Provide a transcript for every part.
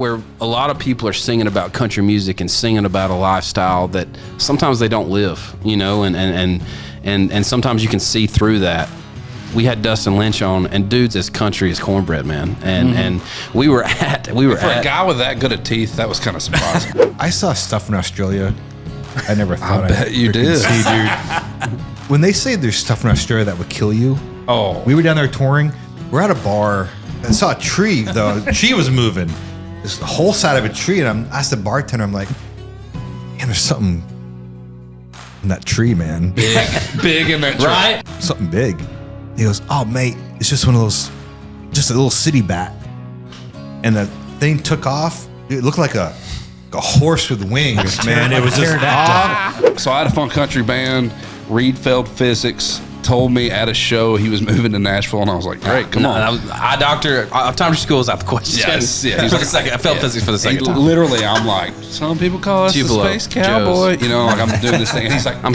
where a lot of people are singing about country music and singing about a lifestyle that sometimes they don't live, you know, and sometimes you can see through that. We had Dustin Lynch on, and dude's as country as cornbread, man. And we were at a guy with that good at teeth, that was kind of surprising. I saw stuff in Australia I never thought I bet you did. see, dude. When they say there's stuff in Australia that would kill you, we were down there touring. We're at a bar and saw a tree. The tree was moving. This whole side of a tree, and I asked the bartender, I'm like, man, there's something in that tree, man. Big in that tree. Right? Something big. He goes, oh, mate, it's just one of those, just a little city bat. And the thing took off. It looked like a horse with wings, man. It was just off. So I had a funk country band. Reid failed physics. Told me at a show he was moving to Nashville, and I was like, "Great, come on!" Optometry school is out the question. Yes, yeah. For the second, I failed physics for the second time. Literally, I'm like, some people call us Tupelo, the space cowboy. Joe's. You know, like I'm doing this thing, and he's like, "I'm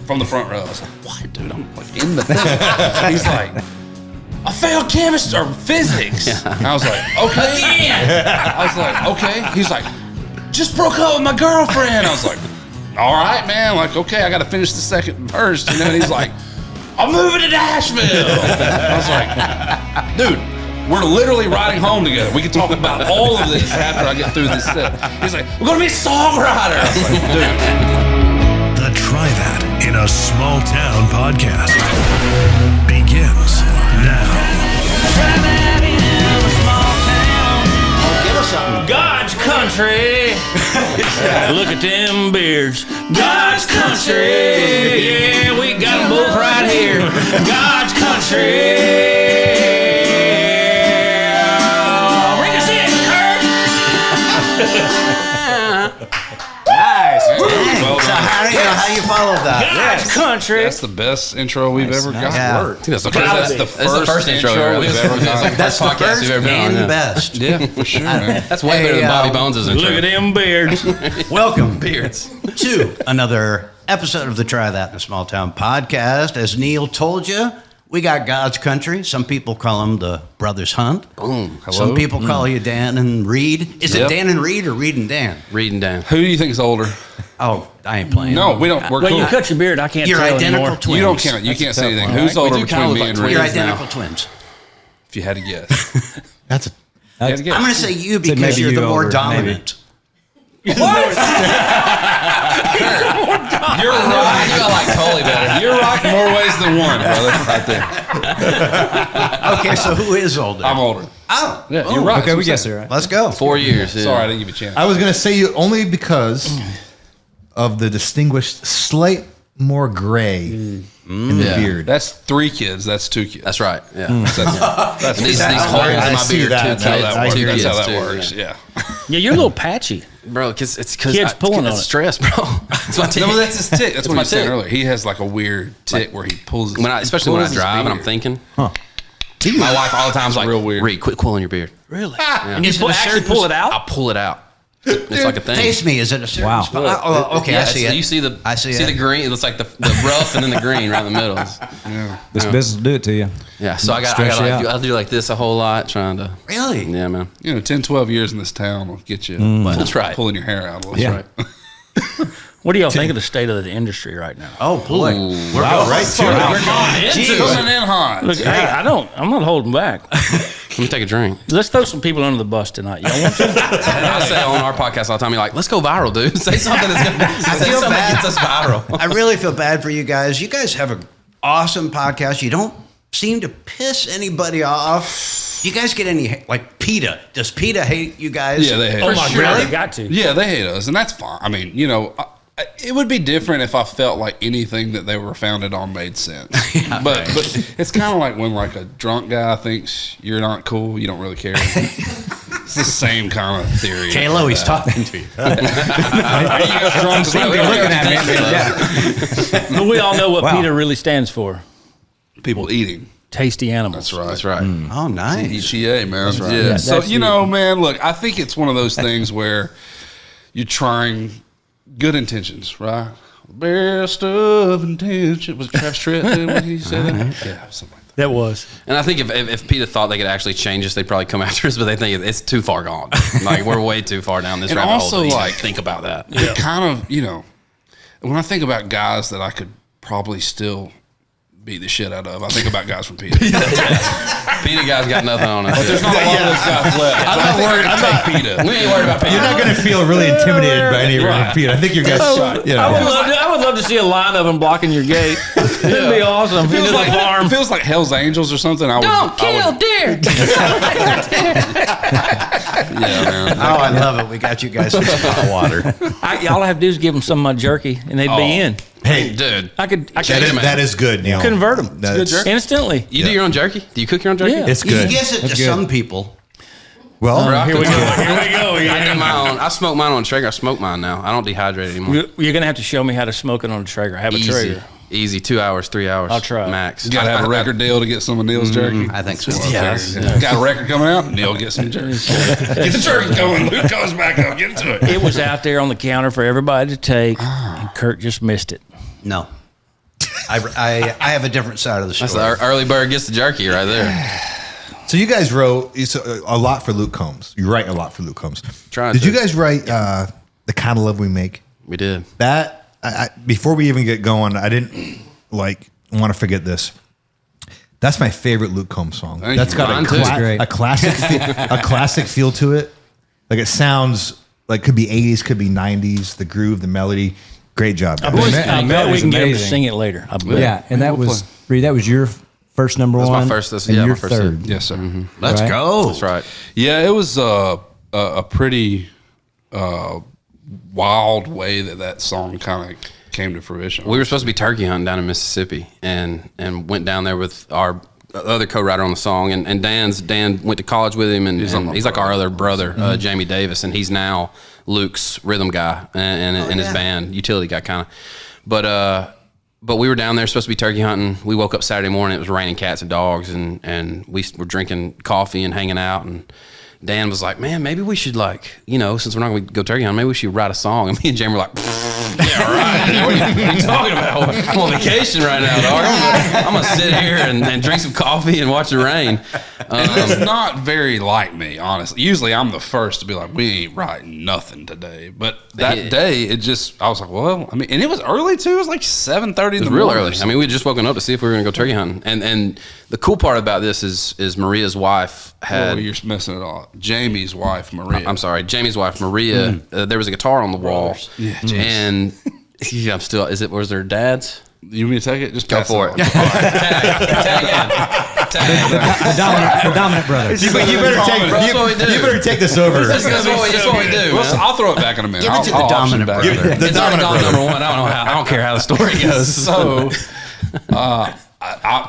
from the front row." I was like, "What, dude? I'm like in the thing." And he's like, "I failed chemistry or physics." And I was like, "Okay." I was like, "Okay." He's like, "Just broke up with my girlfriend." I was like, all right, man. Like, okay, I got to finish the second verse. You know, and he's like, I'm moving to Nashville. I was like, dude, we're literally riding home together. We can talk about all of this after I get through this set. He's like, we're going to be a songwriter. I was like, dude. The Try That in a Small Town podcast begins now. Try that in a small town. Give us something. God's country. Look at them beards. God's country. Yeah, we got them both right here. God's country. Bring us in, Kurt. Nice. Well So done. how do you follow that? God's country. That's the best intro we've ever got. Yeah. I think that's the That's first, the that's the first intro we've ever done. That's the podcast first we've ever done, and yeah. best. Yeah, for sure, man. That's way better than Bobby Bones' intro. Look at them beards. Welcome Beards. to another episode of the Try That in a Small Town podcast. As Neil told you, we got God's country. Some people call him the Brothers Hunt. Boom. Some people call you Dan and Reid. Is it Yep. Dan and Reid or Reid and Dan? Reading down. Who do you think is older? Oh, I ain't playing. No, we don't. We're Well, cool. you cut your beard. I can't You're tell identical anymore. twins. You don't count. You can't say anything. Who's We older do kinda between look me like and twins. You're Reid? identical twins. If you had to guess. That's a, If you had to guess. I'm going to say you because maybe you're you the more over, dominant. You're right. You got like totally better. You're right in more ways than one, brother. Right there. Okay, so who is older? I'm older. Oh, Yeah, you're right. okay, we That's guess what it, right? let's go. 4 years. Yeah. Sorry, I didn't give you a chance. I was going to say you only because of the distinguished slight more gray in the Yeah. beard. That's 3 kids. That's 2 kids. That's right. Yeah. That's These that holes in I my see beard. that. Two That's kids. how that Two That's how kids, that too, works. yeah. Yeah, you're a little patchy. Bro, it's because Kids pulling on it's it. stress, bro. It's my tick. No, that's his tick. That's what my he was saying tick. earlier. He has like a weird tick where he pulls his, Especially when I pulls his drive and I'm beard. thinking. My wife all the time is like, real weird. Reed, quit pulling your beard. Really? Yeah. And you actually pull it out? I'll pull it out. It's like a thing. Face me. Is it a certain spot? Oh, okay, Yeah, I see so it. you see the I see the it. green. It looks like the rough and then the green right in the middle. This business will do it to you. Yeah, so I Stress you out. do like this a whole lot, trying to. Really? Yeah, man. 10, 12 years in this town will get you That's right. pulling your hair out a little. Yeah. Right. What do y'all think of the state of the industry right now? Oh boy, we're going right to We're it. coming in hot. Look, hey, I'm not holding back. Let me take a drink. Let's throw some people under the bus tonight. Y'all want to? I say on our podcast all the time, you're like, let's go viral, dude. Say something that's gonna say feel something that bad. gets us viral. I really feel bad for you guys. You guys have an awesome podcast. You don't seem to piss anybody off. Do you guys get any, like PETA? Does PETA hate you guys? Yeah, they hate Oh us. my For God, sure. they got to. Yeah, they hate us, and that's fine. I mean, it would be different if I felt like anything that they were founded on made sense. But it's kind of like when like a drunk guy thinks you're not cool, you don't really care. It's the same kind of theory. Kalo, he's talking to you. Are you guys drunk? But we all know what PETA really stands for. People eating. Tasty animals. That's right. That's right. Oh, nice. ETA, man. That's right. Yeah. Yeah, So, that's man, look, I think it's one of those things where you're trying good intentions, right? Best of intentions. Was Travis Tritt doing what he said? Yeah, something like that. That was. And I think if PETA thought they could actually change us, they'd probably come after us, but they think it's too far gone. Like, we're way too far down this And rabbit also, hole to like, think about that. It kind of, when I think about guys that I could probably still beat the shit out of, I think about guys from PETA. PETA guys got nothing on us. But there's not a lot of those guys left. I'm not worried. PETA. We ain't worried about PETA. You're not going to feel really intimidated by any of PETA. I think you guys, I would love to see a line of them blocking your gate. It'd be awesome. It feels like Hell's Angels or something. Don't kill deer. Yeah, man. Oh, I love it. We got you guys some hot water. All I have to do is give them some of my jerky, and they'd be in. Hey, dude. I could that is good, Neil. convert them That's jerky. instantly. You do your own jerky? Do you cook your own jerky? Yeah. It's You good. guess it to some people. Well, Here we go. I do my own. I smoke mine on a Traeger. I smoke mine now. I don't dehydrate anymore. You're gonna have to show me how to smoke it on a Traeger. I have a Traeger. Easy. 2 hours, 3 hours. I'll try it. max. You got to have a record deal to get some of Neil's jerky. I think so. Yeah. Got a record coming out? Neil, get some jerky. Get the jerky going. Luke comes back up. Get into it. It was out there on the counter for everybody to take, and Kurt just missed it. No. I have a different side of the story. That's the early bird gets the jerky right there. so you guys wrote a lot for Luke Combs. You write a lot for Luke Combs. Trying Did to. you guys write The Kind of Love We Make? We did. That, before we even get going, I didn't want to forget this. That's my favorite Luke Combs song. Thank That's you. got Mine too. It's great. a classic feel to it. Like, it sounds like could be 80s, could be 90s, the groove, the melody. Great job, guys. I bet we can get him to amazing. sing it later. I bet. Yeah, and that was Reed, that was your first number That's one. my first. and Yeah, your my first third. hit. Yes, sir. Let's Right? go. That's right. Yeah, it was a pretty wild way that song kind of came to fruition. We were supposed to be turkey hunting down in Mississippi, and went down there with our other co-writer on the song, and Dan went to college with him, and he's like our other brother, Jamie Davis, and he's now Luke's rhythm guy in his band, utility guy kind of. But we were down there supposed to be turkey hunting. We woke up Saturday morning. It was raining cats and dogs, and we were drinking coffee and hanging out. And Dan was like, "Man, maybe we should since we're not going to go turkey hunting, maybe we should write a song." And me and Jamie were like, "Yeah, right. What are you talking about? I'm on vacation right now, dog. I'm gonna sit here and drink some coffee and watch the rain." It's not very like me, honestly. Usually I'm the first to be like, we ain't writing nothing today. But that day, I was like, well, and it was early too. It was like 7:30 in the morning. It was real early. I mean, we had just woken up to see if we were going to go turkey hunting. And the cool part about this is Maria's wife had... Oh, you're messing it all. Jamie's wife, Maria. I'm sorry, Jamie's wife, Maria. There was a guitar on the wall. Yeah, and I'm still... Was there dad's? You want me to take it? Just Go pass for it. on. The dominant brothers. You better take this over. That's what we do. Well, Man. I'll throw it back in a minute. Give it to the I'll option dominant back brother. there. The It's already dominant gone brother. number one. I don't care how the story goes. So,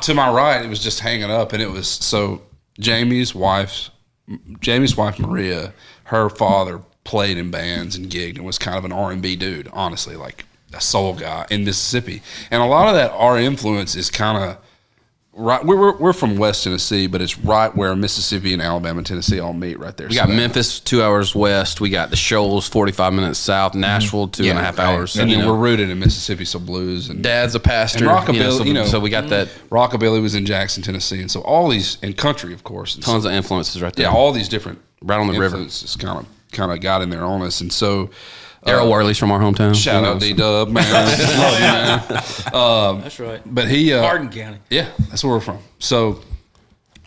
to my right, it was just hanging up, and it was Jamie's wife, Maria. Her father played in bands and gigged and was kind of an R&B dude, honestly, like a soul guy in Mississippi. And a lot of our influence is kind of right. We're from West Tennessee, but it's right where Mississippi and Alabama and Tennessee all meet right there. We got Memphis 2 hours west. We got the Shoals 45 minutes south. Nashville 2.5 hours. And then we're rooted in Mississippi, so blues and Dad's a pastor. And rockabilly, so we got that. Rockabilly was in Jackson, Tennessee, and so all these, and country, of course, and Tons of influences right there. yeah, all these different Right on the river. influences kind of got in there on us, and so Daryl Worley's from our hometown. shout out D-Dub, man. Love you, man. That's right. But he, Hardin County. yeah, that's where we're from. So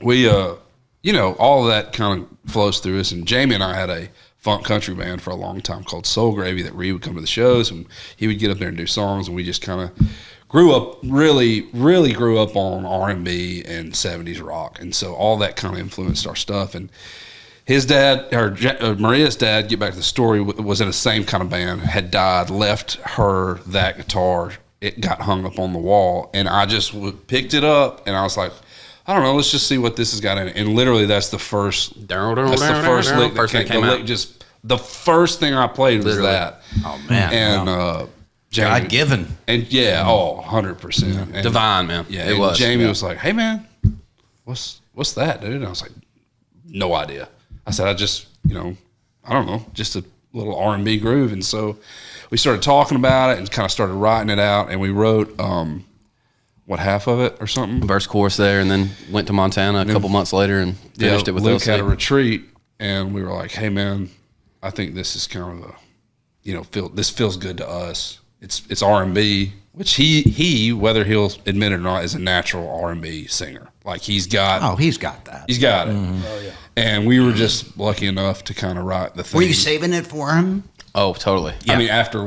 we, all of that kind of flows through us. And Jamie and I had a funk country band for a long time called Soul Gravy that Reed would come to the shows, and he would get up there and do songs, and we just kind of grew up, really grew up on R&B and 70s rock. And so all that kind of influenced our stuff. And his dad, Maria's dad, get back to the story, was in the same kind of band, had died, left her that guitar. It got hung up on the wall, and I just picked it up, and I was like, I don't know, let's just see what this has got in it. And literally, that's the first lick that came out. Just the first thing I played was that. Oh, man. And Jamie, God-given. And 100%. And, Divine, man. yeah, It was. Jamie Yeah. was like, hey, man, what's that, dude? And I was like, no idea. I said, I don't know, just a little R&B groove. And so we started talking about it and kind of started writing it out. And we wrote half of it or something. Verse chorus there, and then went to Montana a couple months later and finished it with Luke LC. had a retreat, and we were like, "Hey, man, I think this is kind of this feels good to us. It's R&B, which he whether he'll admit it or not, is a natural R&B singer. Like he's got that. He's got it. Oh yeah. And we were just lucky enough to kind of write the thing. Were you saving it for him? Oh, totally. I mean, after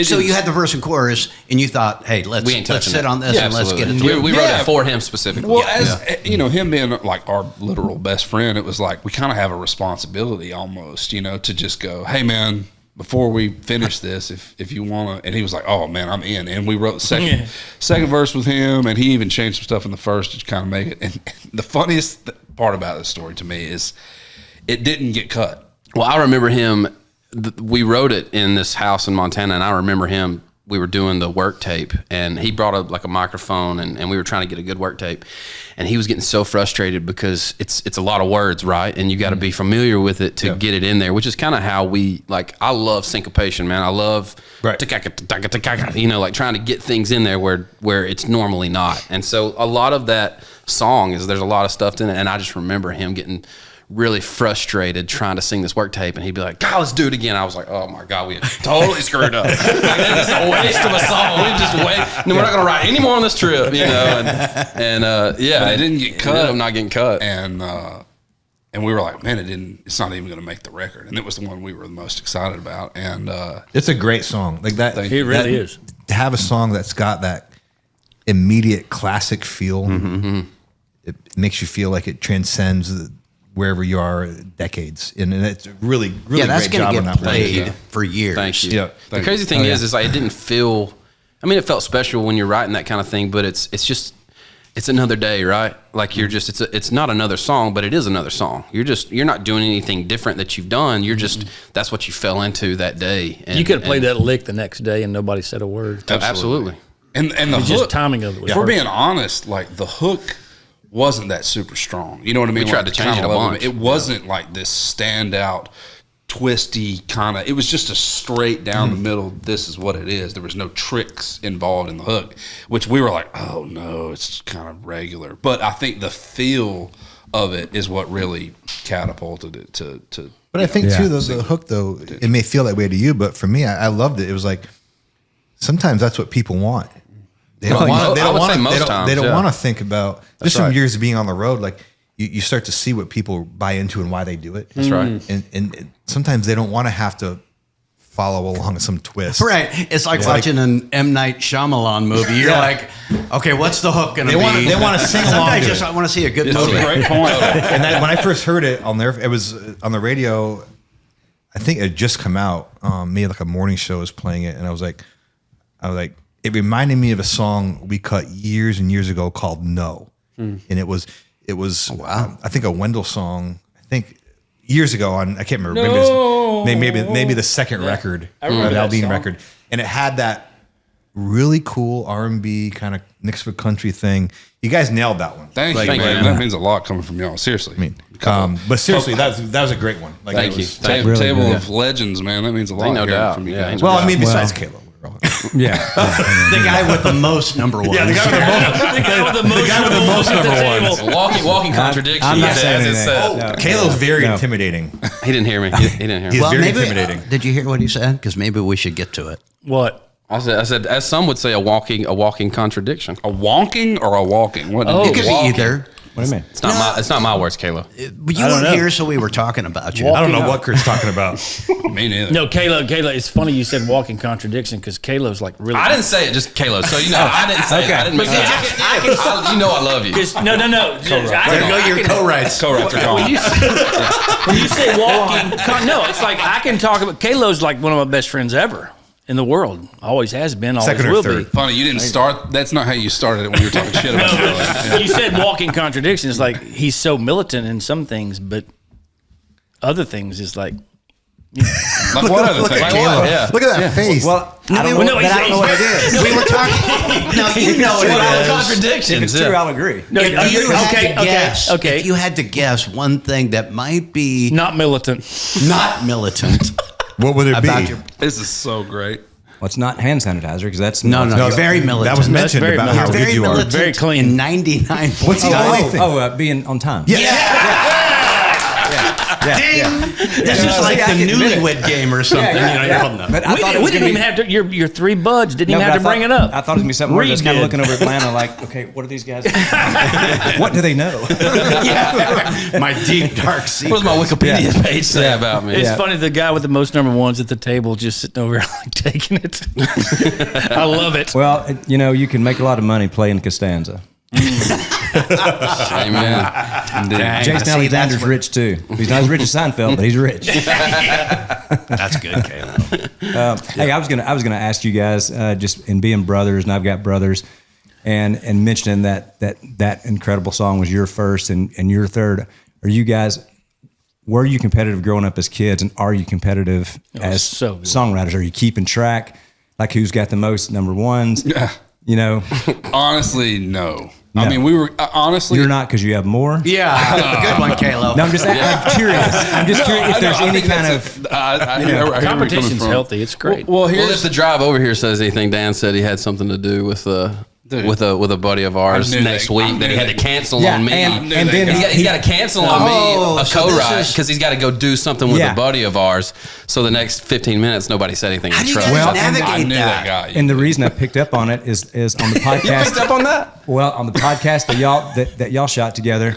So you had the verse and chorus, and you thought, "Hey, let's sit on this and let's get it." We wrote it for him specifically. Well, him being like our literal best friend, it was like we kind of have a responsibility almost, to just go, "Hey, man, before we finish this, if you want to," and he was like, "Oh man, I'm in." And we wrote the second verse with him, and he even changed some stuff in the first to kind of make it. And the funniest part about this story to me is it didn't get cut. Well, I remember him. We wrote it in this house in Montana, and I remember him. We were doing the work tape, and he brought up like a microphone, and we were trying to get a good work tape, and he was getting so frustrated because it's a lot of words, right? And you got to be familiar with it to get it in there, which is kind of how we like. I love syncopation, man. I love like trying to get things in there where it's normally not. And so a lot of that song there's a lot of stuff in it, and I just remember him getting really frustrated trying to sing this work tape, and he'd be like, "God, let's do it again." I was like, "Oh my God, we totally screwed up. Like, this is a waste of a song. We just wait. No, we're not going to write any more on this trip, And but it didn't get cut. It ended up not getting cut, and we were like, "Man, it's not even going to make the record." And it was the one we were the most excited about. And it's a great song, like that. It really is. To have a song that's got that immediate classic feel, it makes you feel like it transcends wherever you are decades, and it's really that's great job gonna on get that played for years. Thank you. Yeah. The crazy thing is like it didn't feel. I mean, it felt special when you're writing that kind of thing, but it's another day, right? Like you're just it's not another song, but it is another song. You're not doing anything different that you've done. You're just that's what you fell into that day. And, you could have played that lick the next day and nobody said a word. Absolutely. And the hook, just timing of it was if we're perfect. being honest, like the hook wasn't that super strong. You know what I mean? We tried to change it a bunch. It wasn't like this standout, twisty kind of. It was just a straight down the middle. This is what it is. There was no tricks involved in the hook, which we were like, oh no, it's kind of regular. But I think the feel of it is what really catapulted it to. But I think too, the hook though, it may feel that way to you, but for me, I loved it. It was like sometimes that's what people want. They don't want to think about just from years of being on the road. Like you start to see what people buy into and why they do it. That's right. And sometimes they don't want to have to follow along some twist. Right. It's like watching an M. Night Shyamalan movie. You're like, okay, what's the hook going to be? They want to sing along. Sometimes I want to see a good movie. Great point. And then when I first heard it it was on the radio. I think it had just come out. Maybe like a morning show was playing it, and I was like. It reminded me of a song we cut years and years ago called "No," and it was I think a Wendell song. I think years ago on I can't remember maybe the second record, the Aldine record, and it had that really cool R&B kind of mixed with country thing. You guys nailed that one. Thank you, man. That means a lot coming from y'all. Seriously. I mean, but seriously, that was a great one. Like, Thank you. Table of Legends, man. That means a lot. No doubt. From you Yeah, guys. well, I mean, besides Caleb. Yeah. The guy with the most number one. Yeah, the guy with the most number ones. Walking contradiction. I'm not as saying it anything. said. No. Caleb's very intimidating. He didn't hear me. He didn't hear me. He's very intimidating. Did you hear what he said? Because maybe we should get to it. What? I said, as some would say, a walking contradiction. A wonking or a walking? What It could be either. What do you mean? It's not my words, Kayla. But you weren't here, so we were talking about you. I don't know what Kurt's talking about. Me neither. No, Kayla, it's funny you said walking contradiction because Kayla's like really. I didn't say it, just Kayla. So I didn't say it. I didn't. You know I love you. No. There go your co-writes. Co-writes are gone. When you say walking, it's like I can talk about. Kayla's like one of my best friends ever in the world. Always has been. Always Second or will third. be. Funny, you didn't start. That's not how you started it when you were talking shit about it. You said walking contradiction. It's like he's so militant in some things, but other things is like. Like what other thing? Like what? Yeah. Look at that face. Well, I don't know what it is. We were talking. No, you know what it is. Contradictions. If it's true, I'll agree. No, If you had to guess one thing that might be not militant. not militant What would it about be? your This is so great. Well, it's not hand sanitizer because that's No, you're very militant. That was mentioned very about militant. how good you are. militant Very clean. in 99. What's the only thing? Being on time. This is like the newlywed game or something. But I thought it We was didn't gonna even be- have to. Your three buds didn't even but have to bring it up. I thought it was gonna be something where Reed just kind of did. looking over Atlanta, like, okay, what are these guys? What do they know? My deep, dark secret. What does my Wikipedia page say about me? It's funny, the guy with the most number ones at the table just sitting over here like taking it. I love it. Well, you can make a lot of money playing Costanza. Amen. Jason Alexander's rich too. He's not as rich as Seinfeld, but he's rich. That's good, Caleb. Hey, I was gonna ask you guys, just in being brothers, and I've got brothers, and mentioning that incredible song was your first and your third. Are you guys? Were you competitive growing up as kids, and are you competitive as so good. songwriters? Are you keeping track, like who's got the most number ones? Honestly, no. No. I mean, we were honestly. You're not because you have more. Yeah, good one, Caleb. No, I'm curious. I'm just curious if there's any kind of. I hear where you're coming Competition's from. healthy. It's great. Well, Well, here's if the drive over here says anything, Dan said he had something to do with with a buddy of ours I knew next that- I week knew that he had to that- cancel Yeah, on me. and that then guy. He's got to cancel on me a so co-ride this is- because he's got to go do something with Yeah. a buddy of ours. So the next 15 minutes, nobody said anything How in do you trouble. guys Well, navigate I knew that? that guy. And the reason I picked up on it is on the podcast. picked up on that? Well, on the podcast that y'all shot together,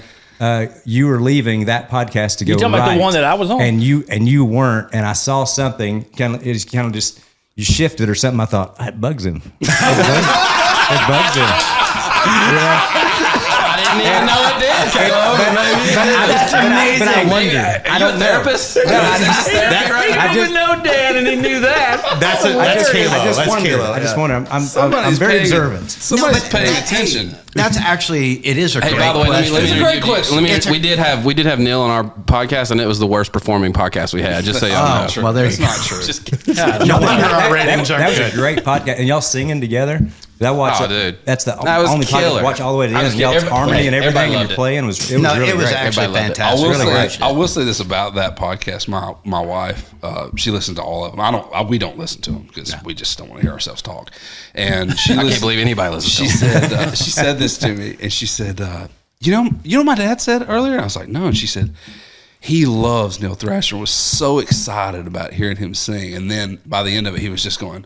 you were leaving that podcast to go. You talking about the right, one that I was on? and you weren't. And I saw something just you shifted or something. I thought that bugs him. It bugs him. I didn't even know it did. That's amazing. But I wondered. Are you a therapist? He didn't know Dan, and he knew that. That's Caleb. I just wonder. I'm very paying- observant. Somebody's but paying that- attention. That's actually, it is a Hey, great by the way, question. let me It's a great question. we did have Neil on our podcast, and it was the worst performing podcast we had. Just so y'all know. well, there you It's go. not true. Just kidding. No wonder our ratings That are was a good. great podcast, and y'all singing together. That watch, Oh, dude. That's the That was only podcast killer. to watch all the way to the I end. was And y'all's kidding. harmony and Everybody everything, and loved you're it. playing was No, really it was great. actually Everybody loved it. I fantastic. will really say, great. I will say this about that podcast. My wife, she listens to all of them. We don't listen to them because we just don't want to hear ourselves talk. And she, I can't believe anybody listens to She him. said, she said this to me, and she said, you know what my dad said earlier? And I was like, no. And she said, he loves Neil Thrasher. Was so excited about hearing him sing, and then by the end of it, he was just going,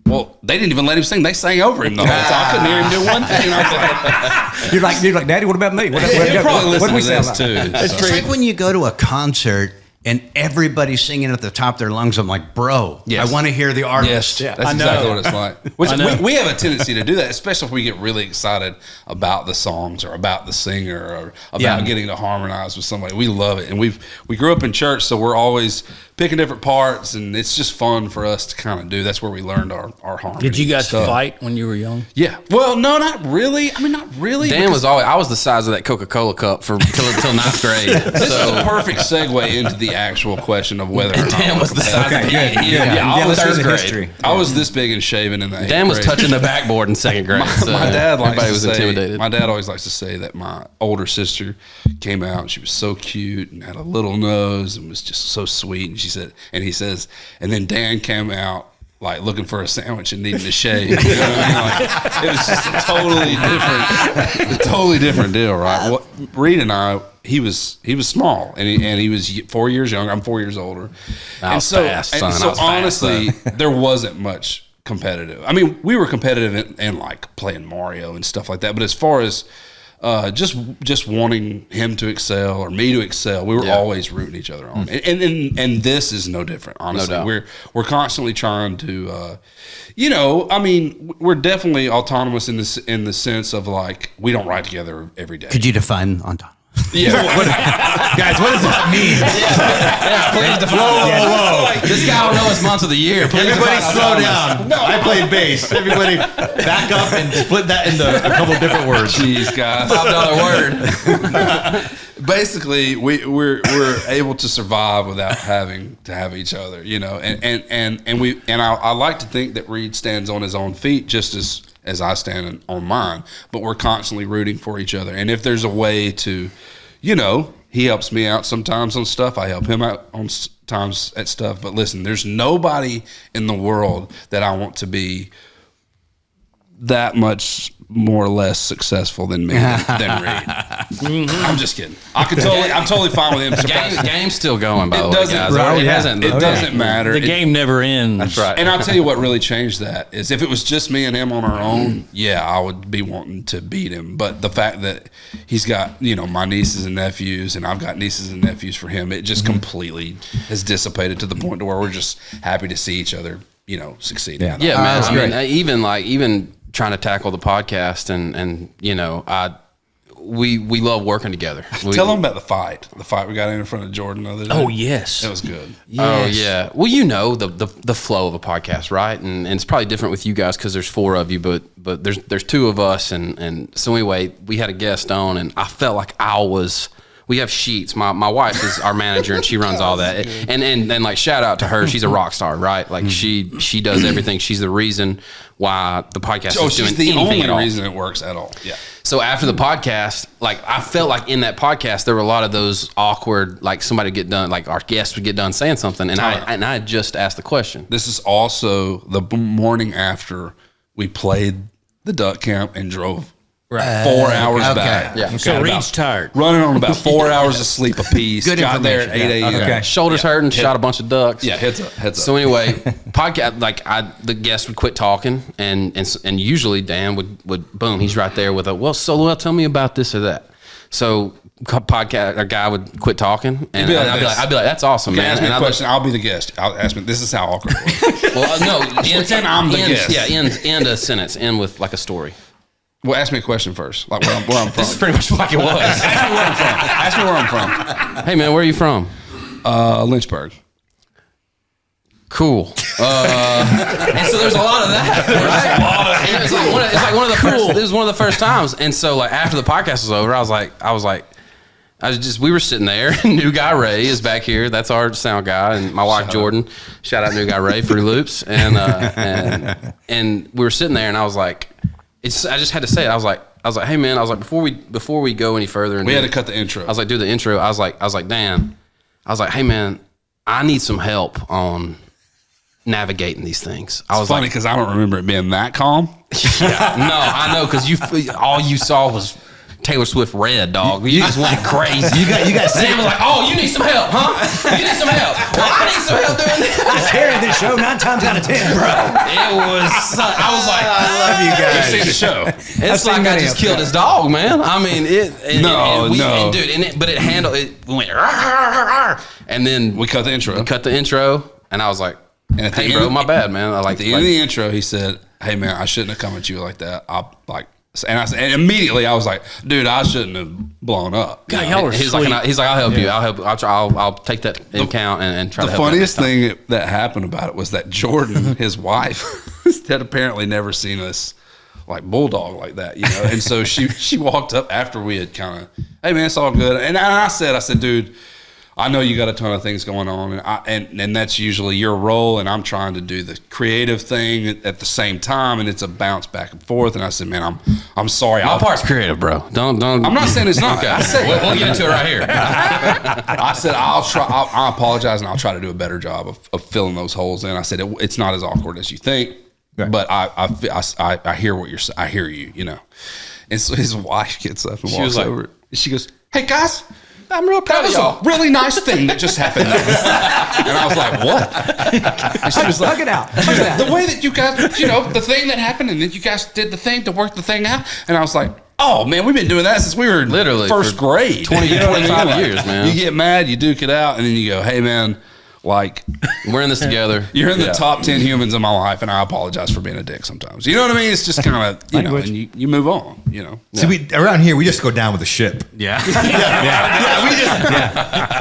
well, they didn't even let him sing. They sang over him the whole time. I couldn't hear him do one thing. And I was like, You're like, Daddy, what about me? What he'll probably what listen do we to sound this like? too. It's like when you go to a concert and everybody's singing at the top of their lungs. I'm like, bro, Yes. I want to hear the artist. Yes, that's exactly what it's like. Which we have a tendency to do that, especially if we get really excited about the songs or about the singer or about getting to harmonize with somebody. We love it, and we grew up in church, so we're always picking different parts, and it's just fun for us to kind of do. That's where we learned our harmony. Did you guys stuff. fight when you were young? Yeah. Well, no, not really. I mean, not really. Dan was always. I was the size of that Coca-Cola cup for until ninth grade. This is So a perfect segue into the actual question of whether or not Dan we're was the size. competitive. Of Good. Yeah, I Yeah, was let's hear third the grade. history. I was this big and shaven in the 8th Dan was grade. touching the backboard in second grade. So My dad likes everybody to was say, intimidated. My dad always likes to say that my older sister came out and she was so cute and had a little nose and was just so sweet. And he says, and then Dan came out like looking for a sandwich and needing to shave. You know what I mean? Like, it was just a totally different deal, right? Well, Reid and I, he was small and he was 4 years younger. I'm 4 years older. I was fast, son. I was fast, honestly, there wasn't much competitive. I mean, we were competitive in like playing Mario and stuff like that. But as far as just wanting him to excel or me to excel, we were always rooting each other on. And this is no different. Honestly, No doubt. we're constantly trying to, I mean, we're definitely autonomous in the sense of like we don't write together every day. Could you define on top? Yeah, Guys, what does that mean? Please define. Whoa. This guy will know his months of the year. Please Everybody define slow autonomous. down. I played bass. Everybody back up and split that into a couple different words. Jeez, guys. $5 word. Basically, we're able to survive without having to have each other, and I like to think that Reid stands on his own feet just as I stand on mine, but we're constantly rooting for each other. And if there's a way to, He helps me out sometimes on stuff. I help him out on times at stuff. But listen, there's nobody in the world that I want to be that much more or less successful than me than Reid. I'm just kidding. I'm totally fine with him. The game's still going, by the way, guys. It doesn't matter. The game never ends. That's right. And I'll tell you what really changed that is if it was just me and him on our own, I would be wanting to beat him. But the fact that he's got, my nieces and nephews, and I've got nieces and nephews for him, it just completely has dissipated to the point to where we're just happy to see each other, succeed. Yeah, man. I mean, even trying to tackle the podcast and we love working together. Tell them about the fight we got in front of Jordan the other day. Oh, yes. It was good. Yes. Oh, yeah. Well, the flow of a podcast, right? And it's probably different with you guys because there's 4 of you, but there's 2 of us. And so anyway, we had a guest on, and I felt like we have sheets. My wife is our manager, and she runs all that. And like, shout out to her. She's a rock star, right? Like she does everything. She's the reason why the podcast is doing the anything at all. only reason it works at all. Yeah. So after the podcast, like, I felt like in that podcast there were a lot of those awkward, like, somebody would get done, like our guest would get done saying something, and I had just asked the question. This is also the morning after we played the duck camp and drove 4 hours back. Yeah. So Reid's tired. Running on about 4 hours of sleep apiece. Good Got there at 8 a.m. Okay. Shoulders hurting, shot a bunch of ducks. Yeah, heads up. So anyway, podcast, like, the guest would quit talking, and usually Dan would boom, he's right there with tell me about this or that. So podcast, our guy would quit talking, and I'd be like, that's awesome, man. Ask me and a question. I'll be the guest. I'll ask me. This is how awkward it was. Well, no, pretend I'm the guest. Yeah, end a sentence. End with like a story. Well, ask me a question first, like where I'm from. This is pretty much like it was. Ask me where I'm from. Hey, man, where are you from? Lynchburg. Cool. And so there's a lot of that, right? And it's like one of the first. This was one of the first times, and so like after the podcast was over, we were sitting there. New guy Ray is back here. That's our sound guy, and my wife Jordan. Shout out new guy Ray, Free Loops, and we were sitting there, and I was like. I just had to say it. I was like, hey man, before we go any further, we had to cut the intro. I was like, do the intro. I was like, Dan, I was like, hey man, I need some help on navigating these things. It's funny because I don't remember it being that calm. Yeah, no, I know because all you saw was Taylor Swift Red, dog. You just went crazy. You got Sam was like, oh, you need some help, huh? You need some help. Well, I need some help doing this. I carried this show 9 times out of 10, bro. It was. I was like, I love you guys. You seen the show? It's like I just killed his dog, man. I mean, but it handled it. Went and then we cut the intro. And I was like, and at the hey, bro, my bad, man. At the end of the intro, he said, hey man, I shouldn't have come at you like that. And immediately I was like, dude, I shouldn't have blown up. God, y'all are he's sweet. Like, I'll help you. I'll take that into account and try to help you. The funniest thing that happened about it was that Jordan, his wife, had apparently never seen us like bulldog like that, And so she walked up after we had kind of, hey man, it's all good. And I said, dude, I know you got a ton of things going on, and that's usually your role, and I'm trying to do the creative thing at the same time, and it's a bounce back and forth. And I said, man, I'm sorry. My part's creative, bro. Don't. I'm not saying it's not. Okay. I said we'll get into it right here. I said I'll try. I apologize, and I'll try to do a better job of filling those holes in. I said it's not as awkward as you think, right. But I hear what you're saying. I hear you. And so his wife gets up and walks over. She goes, hey guys. I'm real proud of y'all. A really nice thing that just happened. And I was like, what? And she was like, hug it out. The way that you guys, the thing that happened, and then you guys did the thing to work the thing out. And I was like, oh man, we've been doing that since we were literally first grade. 25 years, man. You get mad, you duke it out, and then you go, hey man, like, we're in this together. You're in the top 10 humans in my life, and I apologize for being a dick sometimes. You know what I mean? It's just kind of, and you move on, See, around here, we just go down with the ship. Yeah.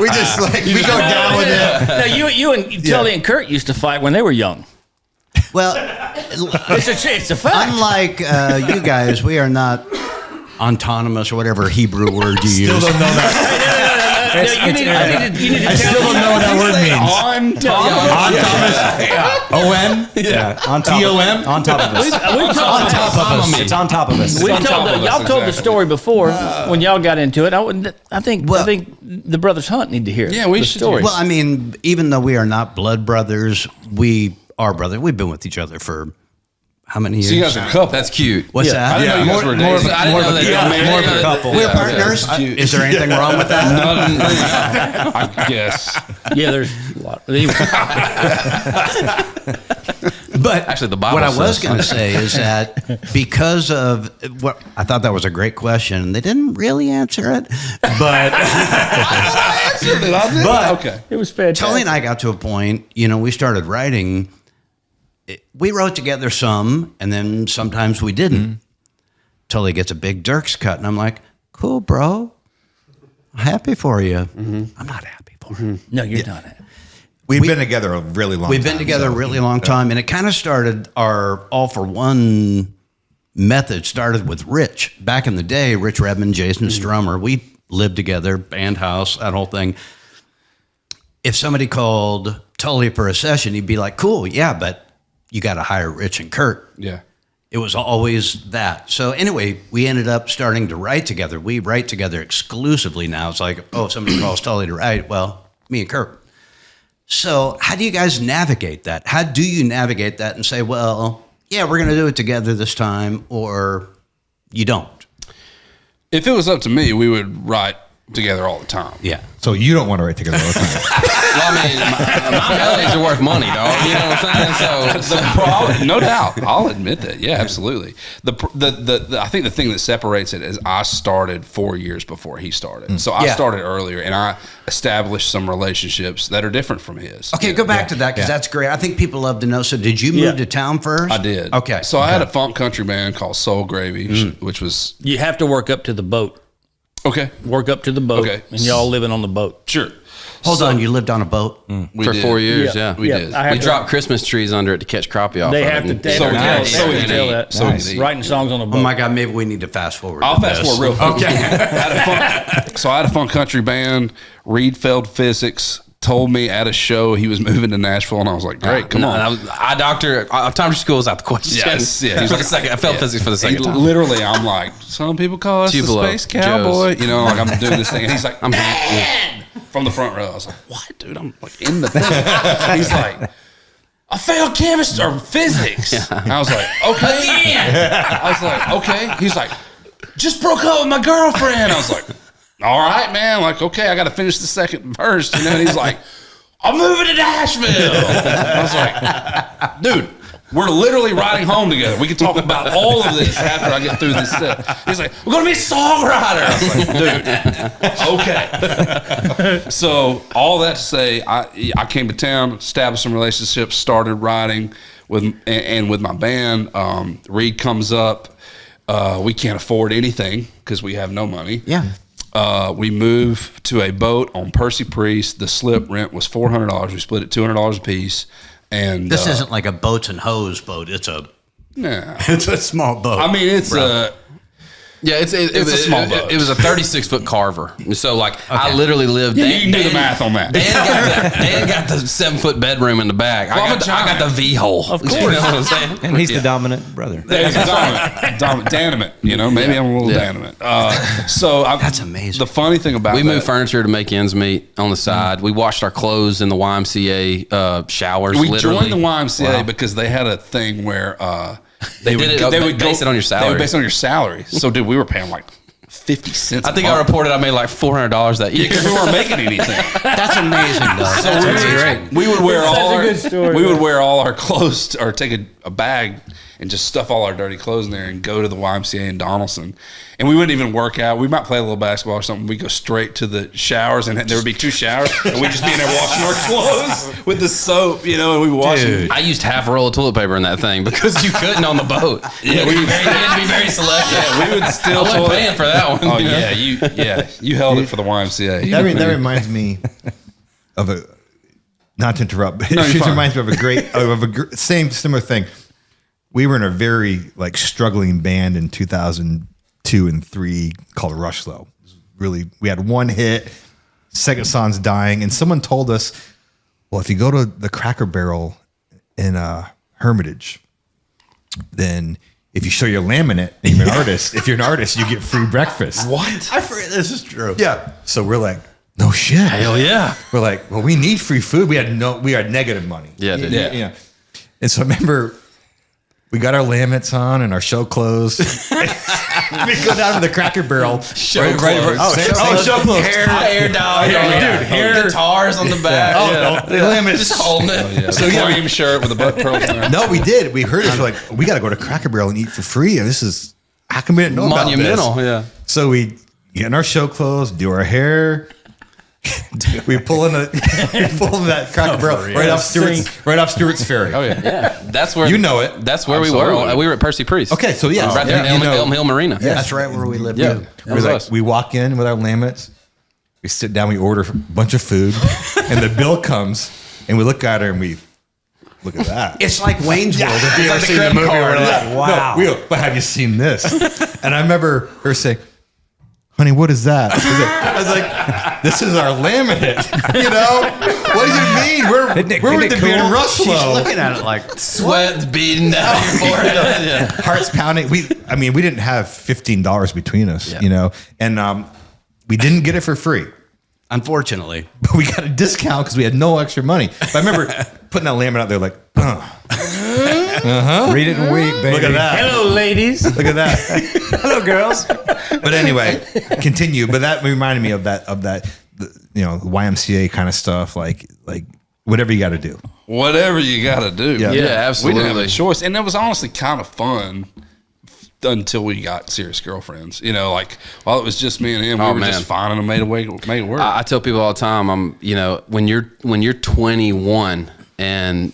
We just like, we go down with it. No, you and Tully and Kurt used to fight when they were young. Well, it's a fact. Unlike you guys, we are not autonomous or whatever Hebrew word you use. Still don't know that. You need to I still don't know what that word means. On Thomas. O-N? Yeah, on top T-O-M? on top of us. We've On top of us. It's on top of us. y'all told the story before when y'all got into it. I think the Brothers Hunt need to hear it. Yeah, we the should story. Well, I mean, even though we are not blood brothers, we are brothers. We've been with each other for how many years? So you guys are a couple. That's cute. What's I that? didn't know you guys were dating. I didn't know that. More of a couple. We're partners. Is there anything wrong with that? I guess. Yeah, there's a lot. Anyway. But Actually, the Bible what I was says. going to say is that because of what I thought that was a great question, they didn't really answer it. But Okay. It was fantastic. Tully and I got to a point, we started writing. We wrote together some, and then sometimes we didn't. Tully gets a big Dirks cut, and I'm like, cool, bro. I'm happy for you. I'm not happy for him. No, you're not. We've been together a really long time. We've been together a really long time, and it kind of started our all for one method started with Rich. Back in the day, Rich Redmond, Jason Strummer, we lived together, band house, that whole thing. If somebody called Tully for a session, he'd be like, cool, yeah, but you got to hire Rich and Kurt. Yeah. It was always that. So anyway, we ended up starting to write together. We write together exclusively now. It's like, if somebody calls Tully to write, well, me and Kurt. So how do you guys navigate that? How do you navigate that and say, well, yeah, we're going to do it together this time, or you don't? If it was up to me, we would write together all the time. Yeah. So you don't want to write together all the time. Well, I mean, my melodies are worth money, dog. You know what I'm saying? So The problem, no doubt, I'll admit that. Yeah, absolutely. The I think the thing that separates it is I started 4 years before he started, so I started earlier, and I established some relationships that are different from his. Okay, go back to that because that's great. I think people love to know. So did you move to town first? I did. Okay. So I had a funk country band called Soul Gravy, which was You have to work up to the boat. okay. Work up to the boat. Okay. And y'all living on the boat. Sure. Hold on, you lived on a boat? We for did. 4 years, yeah. We did. I have We to- dropped Christmas trees under it to catch crappie off. They of have it. to. And They So have to nice. tell- they have to So tell neat. that. So neat. Writing songs on the boat. Oh my God, maybe we need to fast forward. I'll to fast this. forward real quick. Okay. So I had a funk country band. Reed failed physics. Told me at a show he was moving to Nashville, and I was like, "Great, come on." Eye doctor, optometry school is out the question. Yes, yeah. He's For like, the second, I felt physics for the second time. Literally, I'm like, some people call us Tupelo, the space cowboy. Joe's. You know, like I'm doing this thing, and he's like, I'm happy. from the front row. I was like, "What, dude?" I'm like in the thing. He's like, "I failed chemistry or physics." I was like, "Okay." I was like, "Okay." He's like, "Just broke up with my girlfriend." I was like, "All right, man." Like, okay, I got to finish the second verse. And he's like, "I'm moving to Nashville." I was like, "Dude, we're literally riding home together. We can talk about all of this after I get through this stuff." He's like, "We're going to be a songwriter." I was like, "Dude, okay." So all that to say, I came to town, established some relationships, started writing with my band. Reed comes up. We can't afford anything because we have no money. Yeah. We moved to a boat on Percy Priest. The slip rent was $400. We split it $200 a piece. And This isn't like a boats and hose boat. It's a small boat. I mean, it's Yeah, it's a small boat. It was a 36-foot carver. So I literally lived. you can do the math on that. Dan got the 7-foot bedroom in the back. Well, I got the V hole. Of course. You know what I'm saying? And he's the dominant brother. He's dominant, danimate. You know, maybe I'm a little danimate. That's amazing. The funny thing about We moved furniture to make ends meet on the side. We washed our clothes in the YMCA showers. we literally. joined the YMCA because they had a thing where they would base it on your salary. They would base it on your salary. So, dude, we were paying like 50 cents. I think I reported I made like $400 that year. because we weren't making anything. That's amazing, though. So That's great. we would wear That's all a our good story, we would man. wear all our clothes or take a bag and just stuff all our dirty clothes in there and go to the YMCA in Donaldson. And we wouldn't even work out. We might play a little basketball or something. We'd go straight to the showers, and there would be 2 showers, and we'd just be in there washing our clothes with the soap, you know, and we wash them. I used half a roll of toilet paper in that thing because you couldn't on the boat. Yeah, you had to be very selective. Yeah, we would still I wasn't toilet- paying for that one. Oh you know? you held it for the YMCA. That reminds me of a, not to interrupt, but No, it you're just fine. reminds me of same similar thing. We were in a very struggling band in 2002 and 3 called Rushlow. Really, we had one hit, second song's dying, and someone told us, well, if you go to the Cracker Barrel in Hermitage, then if you show your laminate and you're an artist, you get free breakfast. What? I forget this is true. Yeah. So we're like, no shit. Hell yeah. We're like, well, we need free food. We had negative money. Yeah, dude. Yeah. And so I remember we got our laminates on and our show clothes. We go down to the Cracker Barrel. Show clothes. Show clothes. Hair dog. Hair guitars on the back. The laminates. Just holding it. Yeah, so cream shirt with the butt pearls in there. No, we did. We heard it. We're like, we got to go to Cracker Barrel and eat for free. And this is, how come we didn't know Monumental, about this? yeah. So we get in our show clothes, do our hair. We pull in that Cracker Barrel right off Stewart's Ferry. Oh yeah. That's where You know it. That's where we Absolutely. were. We were at Percy Priest. Okay, so yeah, right there in Elm Hill Marina. Yeah. That's right where we lived. Yeah. too. That was us. We walk in with our laminates. We sit down. We order a bunch of food, and the bill comes, and we look at her and we look at that. It's like Wayne's World. If you It's ever like the seen the credit movie, card. we're like, wow. No, we go, but have you seen this? And I remember her saying, honey, what is that? I was like, this is our laminate. You know? What do you mean? We're with the cool? being She's Russell. looking at it like, Sweat's beating down your forehead. Hearts pounding. We didn't have $15 between us, you know? And we didn't get it for free. unfortunately. But we got a discount because we had no extra money. But I remember putting that laminate out there like, Read it and weep, baby. look at that. Hello, ladies. Look at that. Hello, girls. But anyway, continue. But that reminded me of that, YMCA kind of stuff, like whatever you got to do. Whatever you got to do. Yeah. Yeah, We absolutely. didn't have a choice. And it was honestly kind of fun until we got serious girlfriends. You know, like while it was just me and him, we were just finding a way to make it work. I tell people all the time, when you're 21 and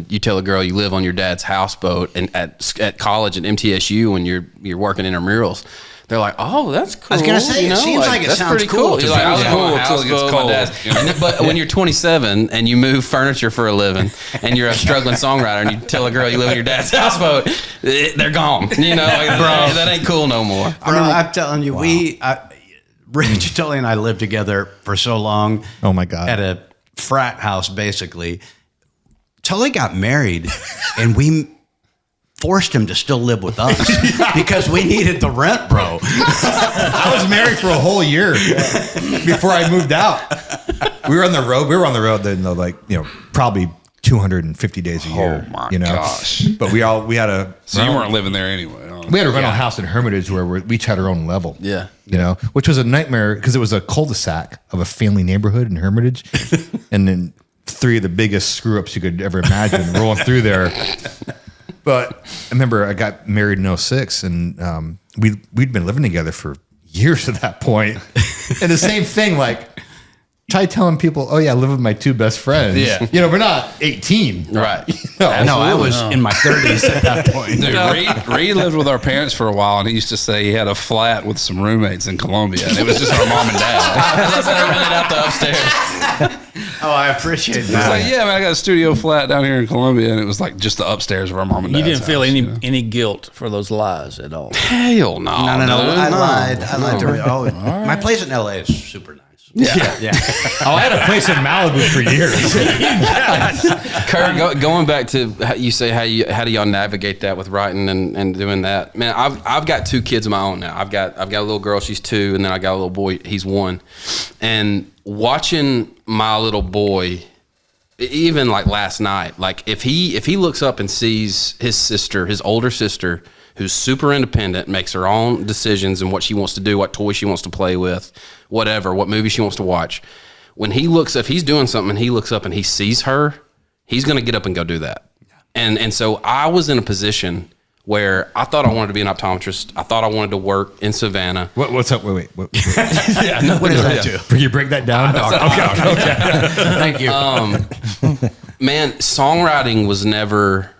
you tell a girl you live on your dad's houseboat and at college at MTSU and you're working intramurals, they're like, "Oh, that's cool." I was gonna say, it seems like it that's sounds pretty cool to You're like, me. "I was Yeah. cool Until it gets houseboat, cold. my dad's." But when you're 27 and you move furniture for a living and you're a struggling songwriter and you tell a girl you live in your dad's houseboat, they're gone. You know, like, bro, that ain't cool no more. Bro, I'm telling you, Rich, Tully, and I lived together for so long. Oh, my God. At a frat house, basically. Tully got married, and we forced him to still live with us because we needed the rent, bro. I was married for a whole year before I moved out. We were on the road. We were on the road then, probably 250 days a year. Oh, my you know? gosh. But we had a So you weren't living there anyway. Huh? we had a rental house in Hermitage where we each had our own level. Yeah. You know, which was a nightmare because it was a cul-de-sac of a family neighborhood in Hermitage. And then 3 of the biggest screw ups you could ever imagine rolling through there. But I remember I got married in 2006 and we'd been living together for years at that point. And the same thing, like, try telling people, oh yeah, I live with my 2 best friends. Yeah. You know, we're not 18. Right. No, I was in my 30s at that point. Dude, Reed lived with our parents for a while, and he used to say he had a flat with some roommates in Columbia, and it was just our mom and dad. That's how I rented out the upstairs. Oh, I appreciate It's like, that. yeah, man, I got a studio flat down here in Columbia, and it was like just the upstairs of our mom and dad. You didn't feel any guilt for those lies at all. Hell no. No. dude, I no. lied. I lied to Rich. Oh, my place in LA is super nice. Oh, I had a place in Malibu for years. Kurt, going back to how you say how do y'all navigate that with writing and doing that? Man, I've got 2 kids of my own now. I've got a little girl, she's 2, and then I got a little boy, he's 1. And watching my little boy, even like last night, like if he looks up and sees his older sister, who's super independent, makes her own decisions and what she wants to do, what toy she wants to play with, whatever, what movie she wants to watch. When he looks, if he's doing something and he looks up and he sees her, he's going to get up and go do that. And so I was in a position where I thought I wanted to be an optometrist. I thought I wanted to work in Savannah. What's up? Wait. What does that do? Can you break that down? Thank you. Man, songwriting was never,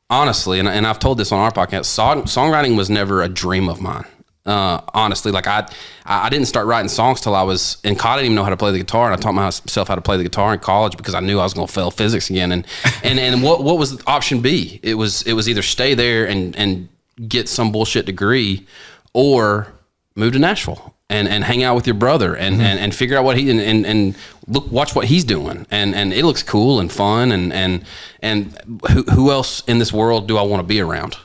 honestly, and I've told this on our podcast, songwriting was never a dream of mine. Honestly, like I didn't start writing songs till I was in college. I didn't even know how to play the guitar, and I taught myself how to play the guitar in college because I knew I was going to fail physics again. And what was option B? It was either stay there and get some bullshit degree, or move to Nashville. and hang out with your brother and figure out what and watch what he's doing. And it looks cool and fun. And who else in this world do I want to be around,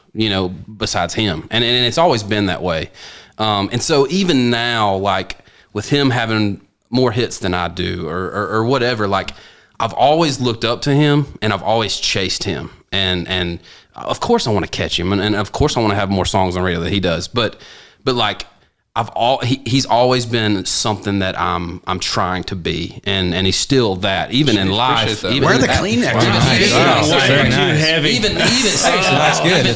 besides him? And it's always been that way. And so even now, like with him having more hits than I do or whatever, like I've always looked up to him and I've always chased him. And of course I want to catch him. And of course I want to have more songs on radio that he does. But like, he's always been something that I'm trying to be, and he's still that, even in life. Where are the Kleenex?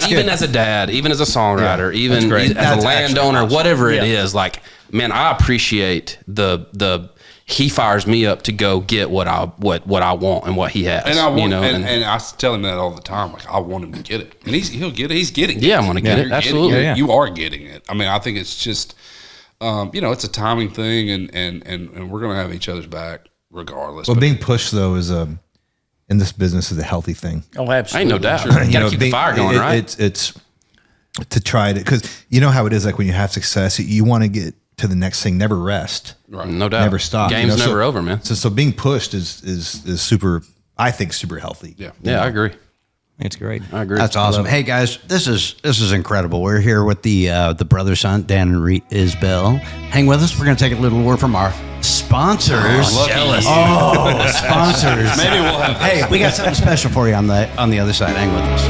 Even as a dad, even as a songwriter, even as a landowner, whatever it is, like, man, I appreciate he fires me up to go get what I want and what he has. And I tell him that all the time. Like, I want him to get it, and he'll get it. He's getting it. Yeah, I'm gonna get it. Absolutely. You are getting it. I mean, I think it's just, it's a timing thing, and we're gonna have each other's back regardless. Well, being pushed though is in this business is a healthy thing. Oh, absolutely. Ain't no doubt. You gotta keep the fire going, right? It's to try to, because you know how it is. Like when you have success, you want to get to the next thing, never rest. Right. No doubt. Never stop. Game's never over, man. So being pushed is super, I think, super healthy. Yeah. Yeah, I agree. It's great. I agree. That's awesome. Hey guys, this is incredible. We're here with the brother son, Dan and Reid Isbell. Hang with us. We're going to take a little word from our sponsors. Jealous. Sponsors. Maybe we'll have. Hey, we got something special for you on the other side. Hang with us.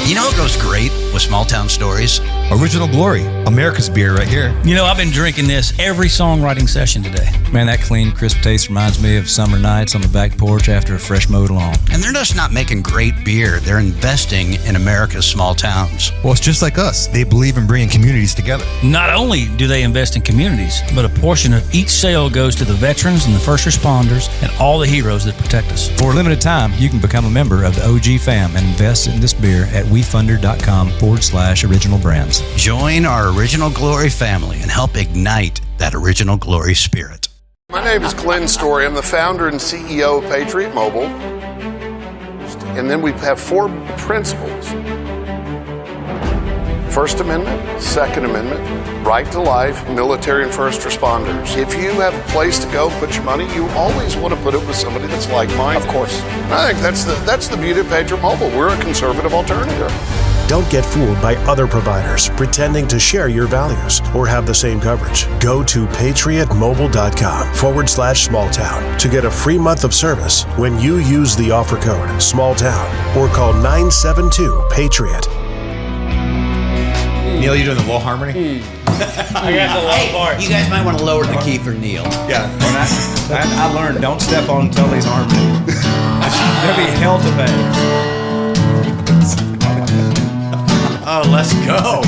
You know what goes great with small town stories? Original Glory, America's beer right here. I've been drinking this every songwriting session today. Man, that clean, crisp taste reminds me of summer nights on the back porch after a fresh mowed lawn. And they're just not making great beer. They're investing in America's small towns. Well, it's just like us. They believe in bringing communities together. Not only do they invest in communities, but a portion of each sale goes to the veterans and the first responders and all the heroes that protect us. For a limited time, you can become a member of the OG fam and invest in this beer at wefunder.com/original brands. Join our Original Glory family and help ignite that Original Glory spirit. My name is Glenn Story. I'm the founder and CEO of Patriot Mobile. And then we have 4 principles. First Amendment, Second Amendment, right to life, military and first responders. If you have a place to go, put your money, you always want to put it with somebody that's like-minded. Of course. I think that's the beauty of Patriot Mobile. We're a conservative alternative. Don't get fooled by other providers pretending to share your values or have the same coverage. Go to patriotmobile.com/smalltown to get a free month of service when you use the offer code SMALLTOWN or call 972-PATRIOT. Neil, you doing the low harmony? I got the low part. You guys might want to lower the key for Neil. Yeah, when I learned don't step on Tully's harmony. There'll be hell to pay. Oh, let's go.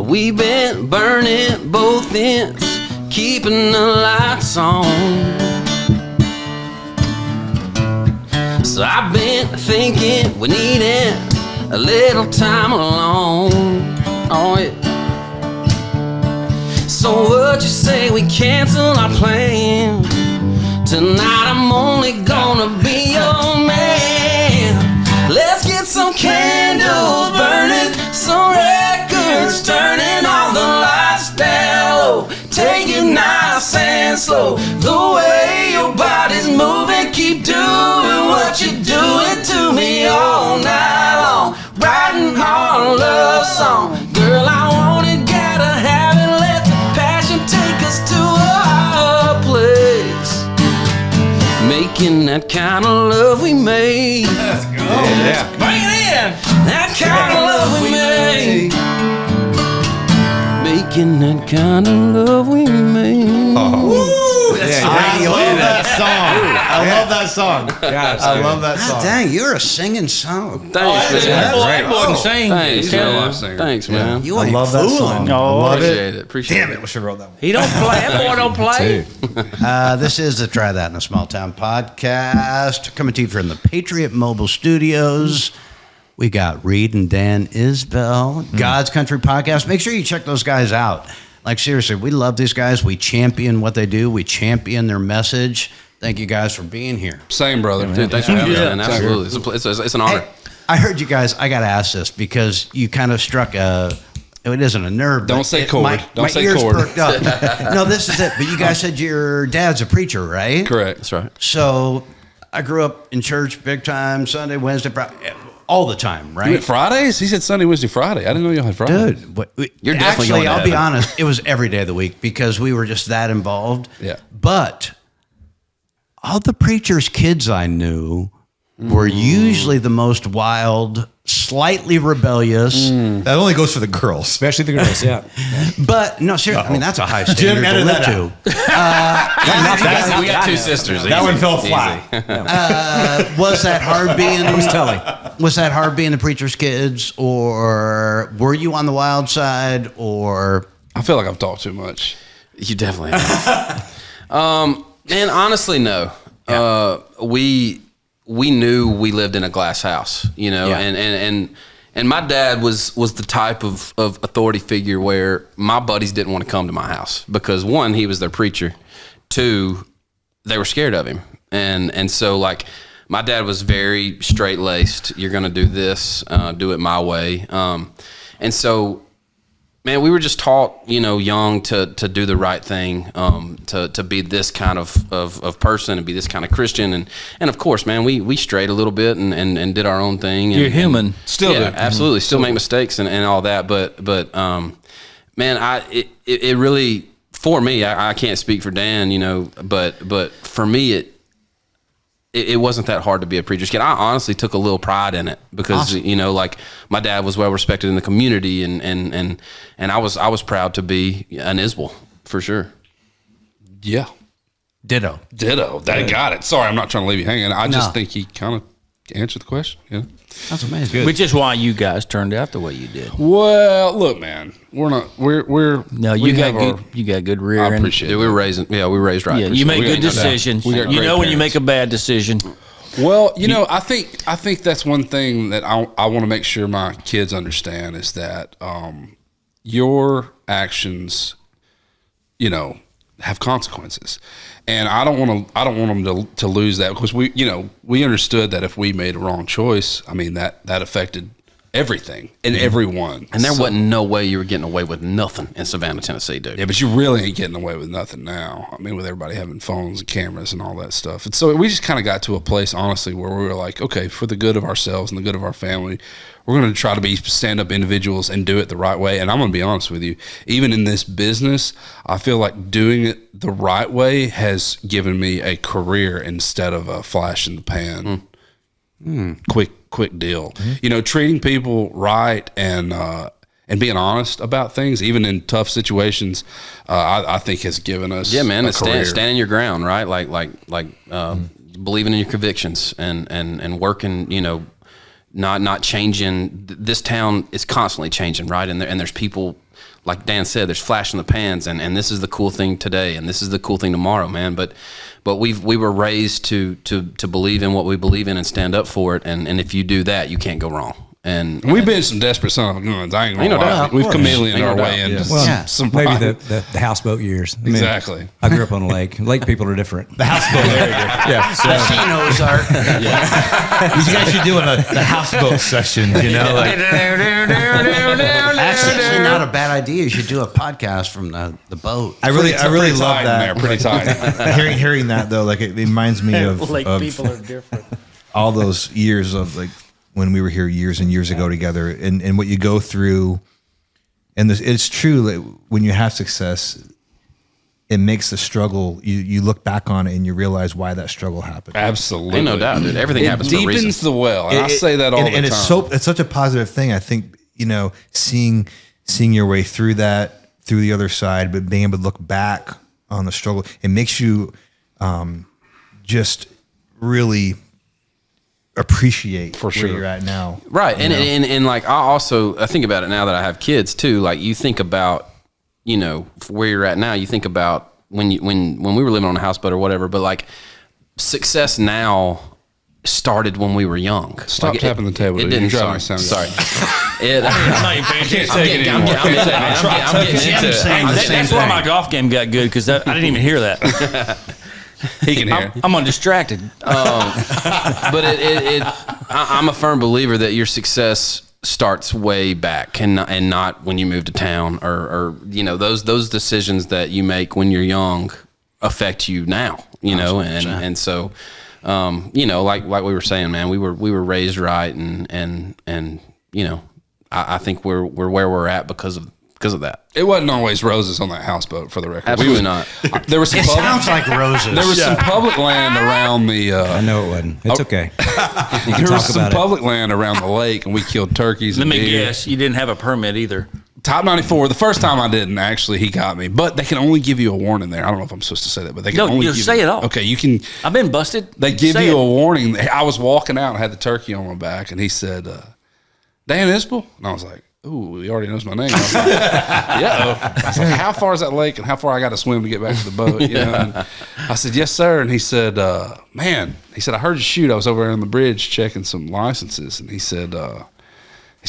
We've been burning both ends, keeping the lights on. So I've been thinking we needed a little time alone. Oh yeah. So what'd you say we cancel our plan? Tonight I'm only gonna be your man. Let's get some candles burning, some records turning, all the lights down low. Take it nice and slow. The way your body's moving, keep doing what you're doing to me all night long. Writing our love song. Girl, I want it, gotta have it. Let the passion take us to a place, making that kind of love we made. Let's go. Yeah. Bring it in. That kind of love we made. Making that kind of love we made. I love that song. I love that song. Yeah, I love that song. God dang, you're a singing song. Thanks, man. That boy can sing. Thanks, He's a man. live singer. Thanks, man. You I ain't love that fooling. song. I Oh, love Appreciate it. it. Appreciate Damn it. it, we should have wrote that one. He don't play. That boy don't play. This is the Try That in a Small Town podcast, coming to you from the Patriot Mobile Studios. We got Reid and Dan Isbell, God's Country Podcast. Make sure you check those guys out. Like, seriously, we love these guys. We champion what they do. We champion their message. Thank you guys for being here. Same, brother. Dude, thanks for having us, man. Absolutely. It's an honor. Hey, I heard you guys. I got to ask this because you kind of struck a. It isn't a nerve. Don't say chord. My ears perked up. No, this is it. But you guys said your dad's a preacher, right? Correct. That's right. So I grew up in church big time, Sunday, Wednesday, all the time, right? You went Fridays? He said Sunday, Wednesday, Friday. I didn't know you had Fridays. Dude, You're definitely actually, going to I'll be heaven. honest, it was every day of the week because we were just that involved. Yeah. But all the preachers' kids I knew were usually the most wild, slightly rebellious. That only goes for the girls. Especially the girls, yeah. But no, seriously, I mean, that's a high standard to edit live that to. We got two sisters. That one fell Easy. flat. Was that hard being? I was telling. Was that hard being the preacher's kids, or were you on the wild side, or? I feel like I've talked too much. You definitely have. Man, honestly, no. Yeah. We knew we lived in a glass house, you know, Yeah. and my dad was the type of authority figure where my buddies didn't want to come to my house because one, he was their preacher. Two, they were scared of him. And so like my dad was very straight laced. You're going to do this, do it my way. And so, man, we were just taught, you know, young to do the right thing, to be this kind of person and be this kind of Christian. And of course, man, we strayed a little bit and did our own thing. You're human. Still do. Absolutely. Still make mistakes and all that. But man, it really, for me, I can't speak for Dan, you know, but for me, it wasn't that hard to be a preacher's kid. I honestly took a little pride in it because, you know, like my dad was well respected in the community and I was proud to be an Isbell for sure. Yeah. Ditto. That got it. Sorry, I'm not trying to leave you hanging. I just think he kind of answered the question. Yeah. That's amazing. Which is why you guys turned out the way you did. Well, look, man, we're No, you got good rear. I appreciate it. We were raised right. Yeah, you make good decisions. We got You great know when you parents. make a bad decision. Well, you know, I think that's one thing that I want to make sure my kids understand is that your actions, you know, have consequences, and I don't want them to lose that because we understood that if we made a wrong choice, I mean that affected everything and everyone. And there wasn't no way you were getting away with nothing in Savannah, Tennessee, dude. Yeah, but you really ain't getting away with nothing now. I mean, with everybody having phones and cameras and all that stuff. And so we just kind of got to a place, honestly, where we were like, okay, for the good of ourselves and the good of our family, we're going to try to be stand-up individuals and do it the right way. And I'm going to be honest with you, even in this business, I feel like doing it the right way has given me a career instead of a flash in the pan. Quick deal. You know, treating people right and being honest about things, even in tough situations, I think has given us a career. Standing your ground, right? Like believing in your convictions and working, you know, not changing. This town is constantly changing, right? And there's people, like Dan said, there's flash in the pans, and this is the cool thing today, and this is the cool thing tomorrow, man. But we were raised to believe in what we believe in and stand up for it, and if you do that, you can't go wrong. And we've been some desperate son of a guns. I ain't gonna lie. We've chameleoned our way into some maybe the houseboat years. I mean, exactly. I grew up on a lake. Lake people are different. The houseboat. Yeah. Especially in Ozark. You guys should do the houseboat session, you know? Like, Actually, not a bad idea. You should do a podcast from the boat. I really love tight in that. there, pretty tight. hearing that though, like it reminds me of people are different. all those years of like when we were here years and years ago together, and what you go through. And it's true that when you have success, it makes the struggle. You look back on it and you realize why that struggle happened. Absolutely, ain't no doubt, dude. Everything happens for a reason. It deepens the well, and I say that all the time. And it's such a positive thing. I think, you know, seeing your way through that, through the other side, but being able to look back on the struggle, it makes you just really appreciate for sure where you're at now. Right. And like I think about it now that I have kids too. Like you think about, you know, where you're at now, you think about when we were living on a houseboat or whatever, but like success now started when we were young. Stop like tapping the table. It didn't. Sorry. I'm not even paying attention. I'm getting into it. That's why my golf game got good because I didn't even hear that. He can hear. I'm undistracted. But I'm a firm believer that your success starts way back and not when you move to town or those decisions that you make when you're young affect you now, and so like we were saying, man, we were raised right and I think we're where we're at because of that. It wasn't always roses on that houseboat, for the record. Absolutely not. There was some Sounds like roses. There was some public land around the. I know it wasn't. It's okay. There was some public land around the lake, and we killed turkeys. Let and me deer. guess, you didn't have a permit either. Top 94. The first time I didn't, actually, he got me. But they can only give you a warning there. I don't know if I'm supposed to say that, but they can only you give say you, it all. Okay, you can. I've been busted. They give Say you it. a warning. I was walking out and I had the turkey on my back, and he said, Dan Isbell? And I was like, ooh, he already knows my name. I was like, yeah. I was like, how far is that lake and how far I got to swim to get back to the boat? And I said, yes, sir. And he said, man, I heard you shoot. I was over on the bridge checking some licenses. And he said,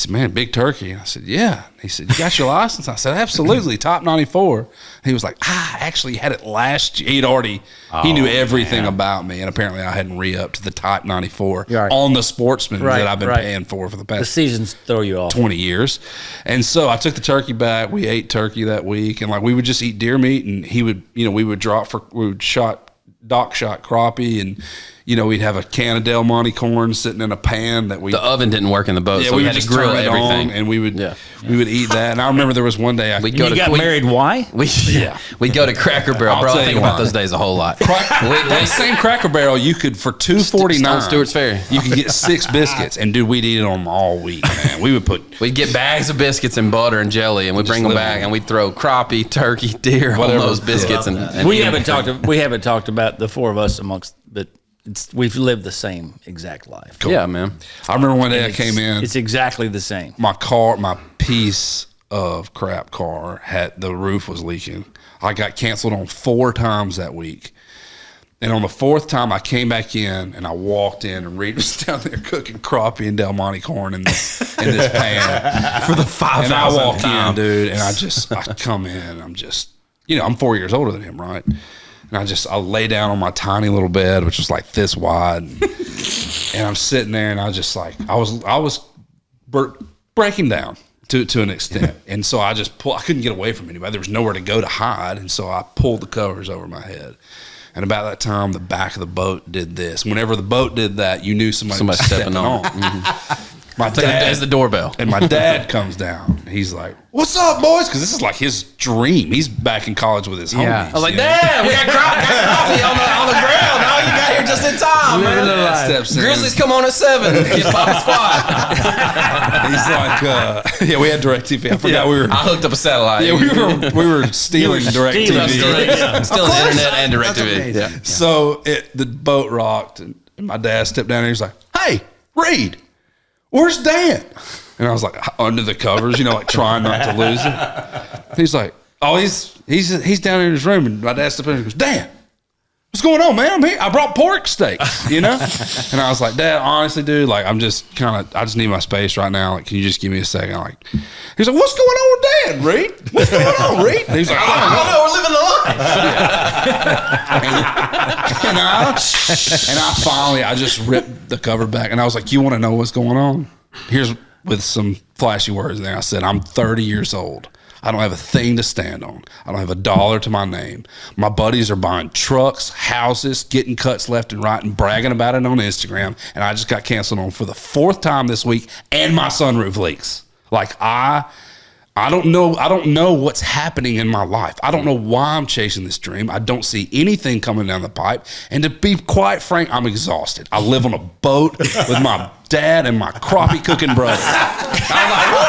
man, big turkey. And I said, yeah. And he said, you got your license? I said, absolutely, top 94. And he was like, I actually had it last year. He knew everything about me. And apparently I hadn't re-upped to the top 94 on the Sportsman that I've been paying for the past the seasons throw you off 20 years. And so I took the turkey back. We ate turkey that week. And we would just eat deer meat. And we would dock shot crappie and we'd have a can of Del Monte corn sitting in a pan that the oven didn't work in the boat, so we had to grill everything, and we would eat that. And I remember there was one day you got married. Why? We'd go to Cracker Barrel, bro. I think about those days a whole lot. That same Cracker Barrel, you could for $2.49 Stewart's Ferry, you could get 6 biscuits, and dude, we'd eat them all week, man. We'd get bags of biscuits and butter and jelly, and we'd bring them back, and we'd throw crappie, turkey, deer on those biscuits. And we haven't talked about the four of us amongst, but we've lived the same exact life. Cool. Yeah, man. I remember one day I came in. It's exactly the same. My piece of crap car the roof was leaking. I got canceled on 4 times that week. And on the 4th time, I came back in and I walked in, and Reid was down there cooking crappie and Del Monte corn in this pan for the 5,000th And I walk time. in, dude, and I come in, and I'm just, I'm 4 years older than him, right? And I lay down on my tiny little bed, which was like this wide, and I'm sitting there, and I was breaking down to an extent, and so I couldn't get away from anybody. There was nowhere to go to hide, and so I pulled the covers over my head. And about that time, the back of the boat did this. Whenever the boat did that, you knew somebody was stepping on. Mm-hmm. My dad is the doorbell, and my dad comes down. He's like, "What's up, boys?" Because this is like his dream. He's back in college with his homies. I was like, "Dad, we got coffee on the ground. Oh, you got here just in time, man. Grizzlies come on at 7. Get Papa Squad." He's like, we had DirecTV. I forgot we were. I hooked up a satellite. Yeah, we were stealing DirecTV. Still the internet and DirecTV. Yeah. So the boat rocked, and my dad stepped down, and he's like, "Hey, Reid, where's Dan?" And I was like, under the covers, trying not to lose it. He's like, "Oh, he's down in his room." And my dad stepped in and goes, "Dan, what's going on, man? I'm here. I brought pork steaks, And I was like, "Dad, honestly, dude, I just need my space right now. Can you just give me a second?" He's like, "What's going on with Dan, Reid? What's going on, Reid?" And he's like, "I don't know. We're living the life." And I finally just ripped the cover back, and I was like, "You want to know what's going on? Here's," with some flashy words in there. I said, "I'm 30 years old. I don't have a thing to stand on. I don't have $1 to my name. My buddies are buying trucks, houses, getting cuts left and right, and bragging about it on Instagram. And I just got canceled on for the 4th time this week, and my sunroof leaks. I don't know what's happening in my life. I don't know why I'm chasing this dream. I don't see anything coming down the pipe. And to be quite frank, I'm exhausted. I live on a boat with my dad and my crappie cooking brother." I'm like, "Woo!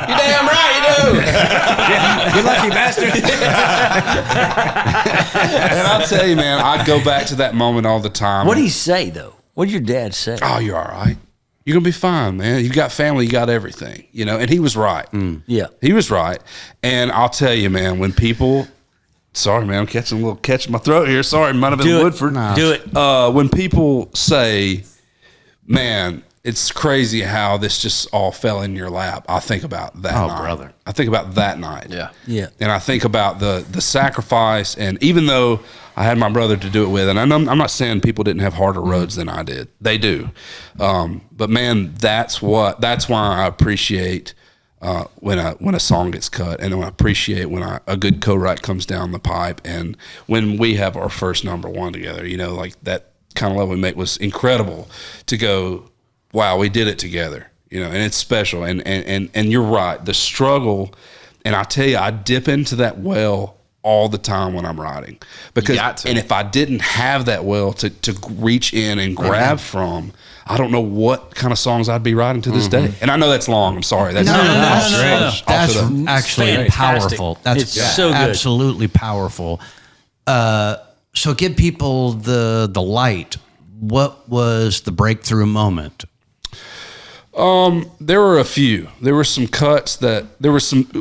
You damn right you do." You lucky bastard. And I'll tell you, man, I go back to that moment all the time. What did he say, though? What did your dad say? "Oh, you're all right. You're going to be fine, man. You got family, you got everything." And he was right. Yeah. He was right. And I'll tell you, man, when people, sorry, man, I'm catching a little catch in my throat here. Sorry, might have been Woodford. Do it. When people say, "Man, it's crazy how this just all fell in your lap," I think about that night. Brother. I think about that night. Yeah. And I think about the sacrifice. And even though I had my brother to do it with, and I'm not saying people didn't have harder roads than I did. They do, but man, that's why I appreciate when a song gets cut, and then I appreciate when a good co-write comes down the pipe, and when we have our first number one together. You know, like that kind of love we make was incredible to go, wow, we did it together. You know, and it's special, and you're right, the struggle, and I tell you, I dip into that well all the time when I'm writing, because and if I didn't have that well to reach in and grab from, I don't know what kind of songs I'd be writing to this day. And I know that's long. I'm sorry. That's That's actually fantastic. powerful. That's It's so good. absolutely powerful. So give people the light. What was the breakthrough moment? There were a few. There were some cuts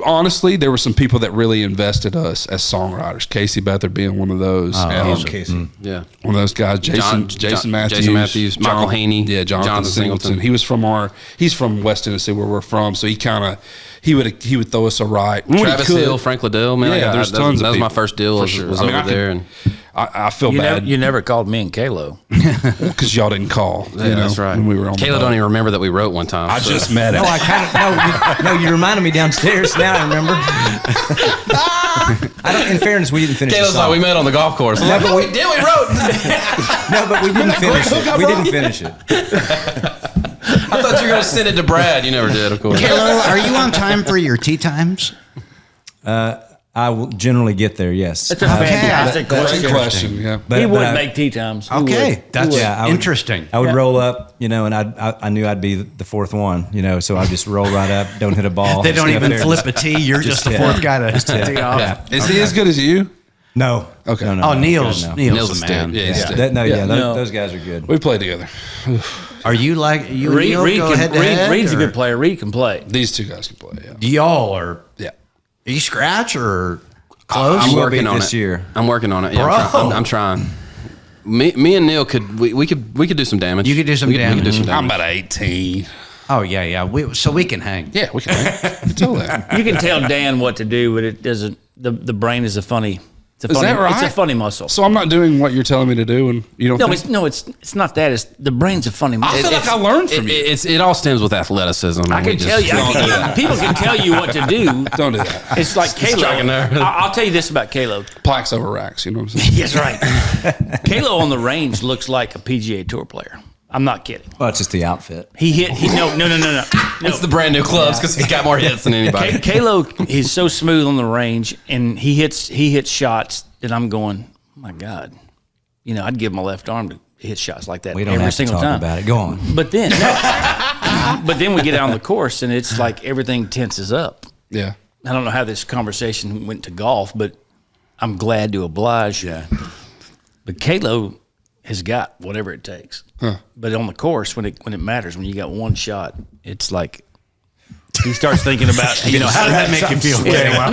honestly, there were some people that really invested us as songwriters. Casey Beathard being one of those. Casey. Yeah. One of those guys. Jason Matthews. Michael Haney. Yeah, Jonathan Singleton. He's from West Tennessee, where we're from. So he would throw us a right. Travis Hill, Frank Liddell, man. Yeah, there's tons of that was my people, first deal. for Was sure. over there, and I feel bad You never called me and Kalo. because y'all didn't call. yeah, that's right. When we were on Kayla don't even remember that we wrote one time. I just met him. No, I kind of no. You reminded me downstairs. Now I remember. In fairness, we didn't finish. Kayla's like, we met on the golf course. No, but we did. We wrote. No, but we didn't finish it. We didn't finish it. I thought you were going to send it to Brad. You never did, of course. Kayla, are you on time for your tea times? I will generally get there. Yes. That's a fantastic Great question. Yeah. He would make tea times. He Okay, would. that's I would- interesting. I would roll up, and I knew I'd be the fourth one, so I'd just roll right up, don't hit a ball. They don't stay up even there. flip a tee. You're just the fourth guy to tee off. Yeah. Is he as good as you? No. Okay. No, Oh, Neil's no. the man. Yeah, he's Yeah, still- those guys are good. We played together. Are you like you? Reid, and Neil go head to head, Reid's a or- good player. Reid can play. These two guys can play. Yeah. Y'all are Yeah. you scratch or close? I'm will working be on this it. year. I'm working on it. Yeah, Bro. I'm trying. Me and Neil we could do some damage. You could do some We could do damage. some I'm damage. about 18. Oh yeah. So we can hang. Yeah, we can. You tell that. You can tell Dan what to do, but it doesn't. The brain is a funny. It's a Is funny, that right? It's a funny muscle. So I'm not doing what you're telling me to do, and you don't. No, think? it's not that. It's the brain's a funny muscle. I feel like I learned from you. It all stems with athleticism. I can tell you. People can tell you what to do. Don't do that. It's like striking Kalo. nerve. I'll tell you this about Kalo. Plaques over racks. You know what I'm saying? Yes, right. Kalo on the range looks like a PGA Tour player. I'm not kidding. Well, it's just the outfit. No. It's the brand new clubs because he's got more hits than anybody. Kalo is so smooth on the range, and he hits shots that I'm going, oh my God. I'd give my left arm to hit shots like that We don't every have to single talk time. about it. Go on. But then, we get out on the course, and it's like everything tenses up. Yeah. I don't know how this conversation went to golf, but I'm glad to oblige. Yeah. But Kalo has got whatever it takes. Huh. But on the course, when it matters, when you got one shot, it's like he starts thinking about, how does that make you feel? Yeah.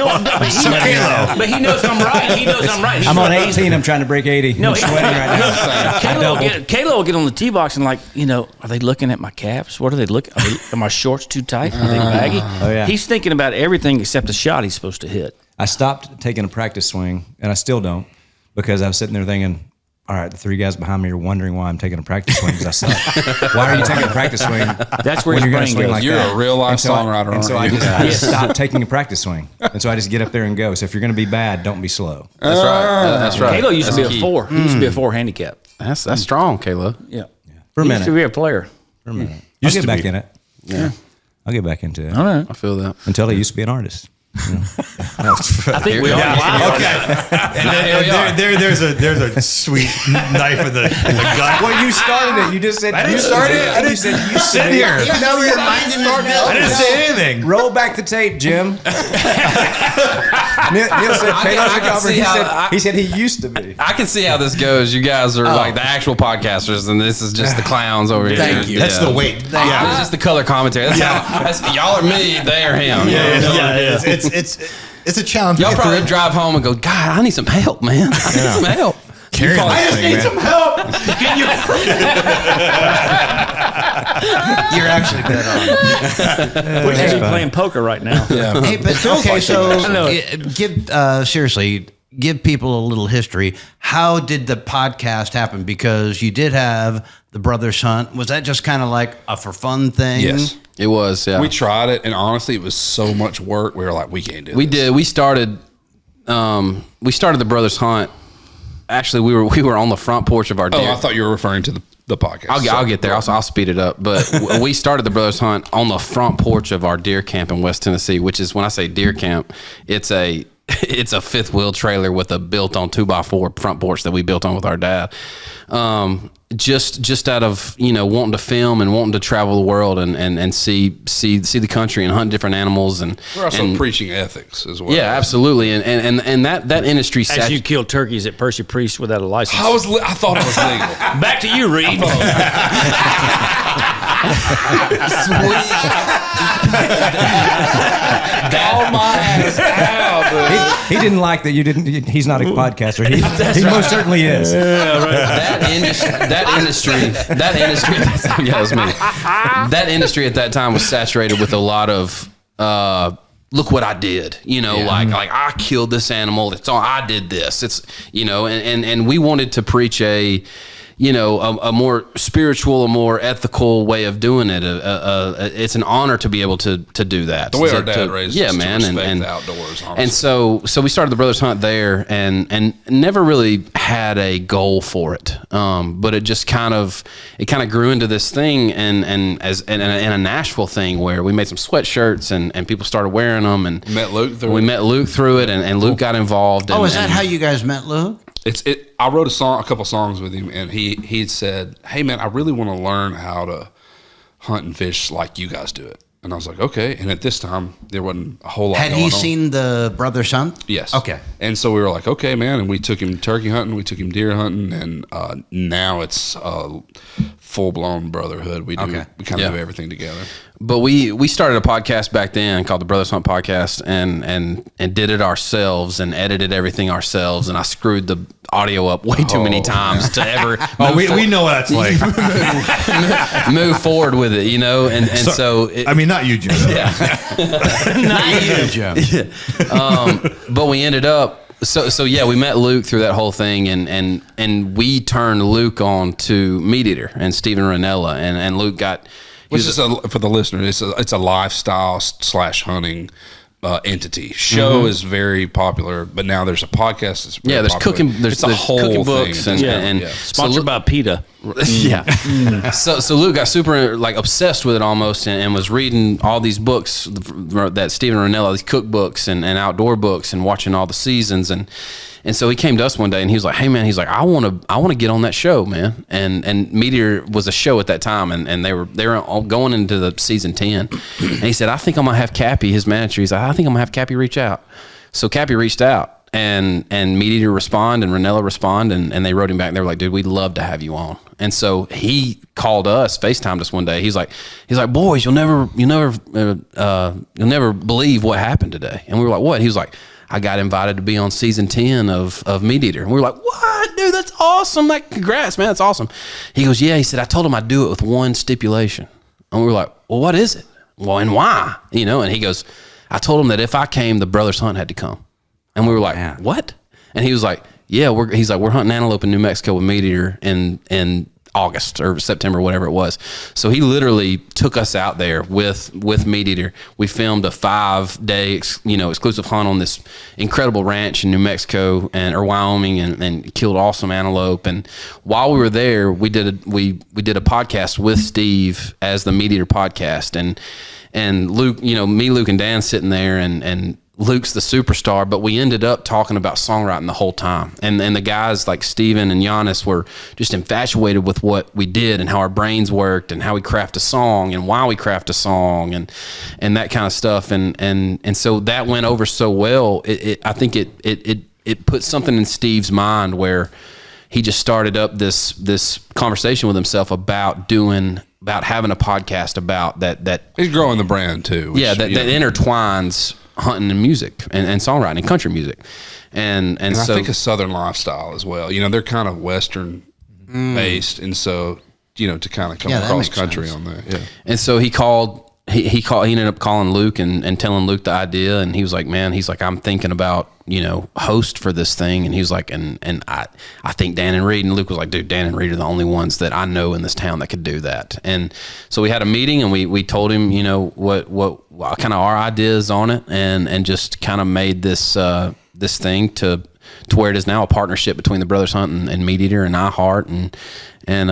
But he knows I'm right. He knows I'm right. He's I'm on right. 18. I'm trying to break 80. No, I'm sweating right now. Kalo will get on the tee box and like, are they looking at my calves? What are they looking? Are my shorts too tight? Are they baggy? Oh, yeah. He's thinking about everything except the shot he's supposed to hit. I stopped taking a practice swing, and I still don't, because I was sitting there thinking, all right, the three guys behind me are wondering why I'm taking a practice swing because I suck. Why are you taking a practice swing? That's where when his you're gonna brain swing goes. like You're that? a real life And so songwriter, And so aren't you? I just stopped taking a practice swing. And so I just get up there and go. So if you're going to be bad, don't be slow. That's right. That's right. Kalo used to That's be key. a 4. He used to be a 4 handicap. That's strong, Kayla. Yeah. For a He minute. used to be a player. For a minute. I'll get back in it. Yeah. I'll get back into it. All right. I feel that. Until I used to be an artist. I think we all. There's a sweet knife in the gut. Well, you started it. You just said I didn't start it. I didn't sit here. No, your mind in I didn't say anything. Roll back the tape, Jim. Neil said, I can see how- he said he used to be. I can see how this goes. You guys are like the actual podcasters, and this is just the clowns over here. Thank you. That's the weight. It's just the color commentary. That's y'all are me, they are him. It's a challenge. Y'all probably drive home and go, God, I need some help, man. I need some help. I just need some help. You're actually good on. We should be playing poker right now. Yeah. Hey, but okay, so I know give seriously, give people a little history. How did the podcast happen? Because you did have the Brothers Hunt. Was that just kind of like a for fun thing? Yes. It was, yeah. We tried it, and honestly, it was so much work. We were like, we can't do this. We did. We started the Brothers Hunt. Actually, we were on the front porch of our deer. I thought you were referring to the podcast. I'll get there. I'll speed it up. But we started the Brothers Hunt on the front porch of our deer camp in West Tennessee, which is, when I say deer camp, it's a fifth wheel trailer with a built-on 2x4 front porch that we built on with our dad. Just out of, wanting to film and wanting to travel the world and see the country and hunt different animals, and we're also preaching ethics as well. Yeah, absolutely. And that industry. As you kill turkeys at Percy Priest without a license. I thought it was legal. Back to you, Reed. Call my ass out, dude. He didn't like that you didn't. He's not a podcaster. He most certainly is. Yeah, right. That industry. Yeah, it was me. That industry at that time was saturated with a lot of look what I did. Like I killed this animal. It's all I did this. It's and we wanted to preach a more spiritual, a more ethical way of doing it. It's an honor to be able to do that. The way our dad raised us, man, to respect and the outdoors. Honestly. And so we started the Brothers Hunt there, and never really had a goal for it. But it just kind of grew into this thing, and a Nashville thing where we made some sweatshirts, and people started wearing them, and we met Luke through it, and Luke got involved. Is that how you guys met Luke? I wrote a couple songs with him, and he said, "Hey man, I really want to learn how to hunt and fish like you guys do it." And I was like, "Okay." And at this time, there wasn't a whole lot. Had he seen the Brothers Hunt? Yes. Okay. And so we were like, "Okay, man." And we took him turkey hunting, we took him deer hunting, and now it's full blown brotherhood. We kind of do everything together. But we started a podcast back then called the Brothers Hunt Podcast, and did it ourselves and edited everything ourselves. And I screwed the audio up way too many times to ever. We know what that's like. move forward with it, and so I mean, not you, Jim. Yeah, not you, Jim. But we ended up. So yeah, we met Luke through that whole thing, and we turned Luke on to Meat Eater and Steven Ranella, and Luke got. Which is for the listener, it's a lifestyle / hunting entity. Show is very popular, but now there's a podcast that's very there's popular. cooking. There's whole cooking books thing. and sponsored by PETA. Yeah. So Luke got super obsessed with it almost, and was reading all these books that Steven Ranella, these cookbooks and outdoor books, and watching all the seasons, and so he came to us one day and he was like, "Hey man," he's like, I want to get on that show, man." And Meat Eater was a show at that time, and they were going into the season 10. And he said, "I think I'm gonna have Cappy," his manager. He's like, "I think I'm gonna have Cappy reach out." So Cappy reached out, and Meat Eater respond, and Ranella respond, and they wrote him back. And they were like, "Dude, we'd love to have you on." And so he called us, FaceTimed us one day. He's like, "Boys, you'll never believe what happened today." And we were like, "What?" He was like, "I got invited to be on season 10 of Meat Eater." And we were like, "What, dude? That's awesome. Congrats, man. That's awesome." He goes, "Yeah." He said, "I told him I'd do it with one stipulation." And we were like, "Well, what is it?" "Well, and why?" And he goes, "I told him that if I came, the Brothers Hunt had to come." And we were like, man. "What?" And he was like, "Yeah, we're hunting antelope in New Mexico with Meat Eater in August or September, whatever it was." So he literally took us out there with Meat Eater. We filmed a 5-day, exclusive hunt on this incredible ranch in New Mexico or Wyoming, and killed awesome antelope. And while we were there, we did a podcast with Steve as the Meat Eater podcast, and Luke, me, Luke, and Dan sitting there, and Luke's the superstar, but we ended up talking about songwriting the whole time. And the guys like Steven and Giannis were just infatuated with what we did and how our brains worked and how we craft a song and why we craft a song and that kind of stuff. And so that went over so well. I think it put something in Steve's mind where he just started up this conversation with himself about having a podcast about that. He's growing the brand too. That intertwines hunting and music and songwriting and country music, and so I think a Southern lifestyle as well. They're kind of Western based, and so to kind of come across country sense on that. Yeah. And so he called he ended up calling Luke and telling Luke the idea, and he was like, man, I'm thinking about, host for this thing, and he was like, and I think Dan and Reid, and Luke was like, dude, Dan and Reid are the only ones that I know in this town that could do that. And so we had a meeting, and we told him, what kind of our ideas on it, and just kind of made this thing to where it is now a partnership between the Brothers Hunt and Meat Eater and iHeart, and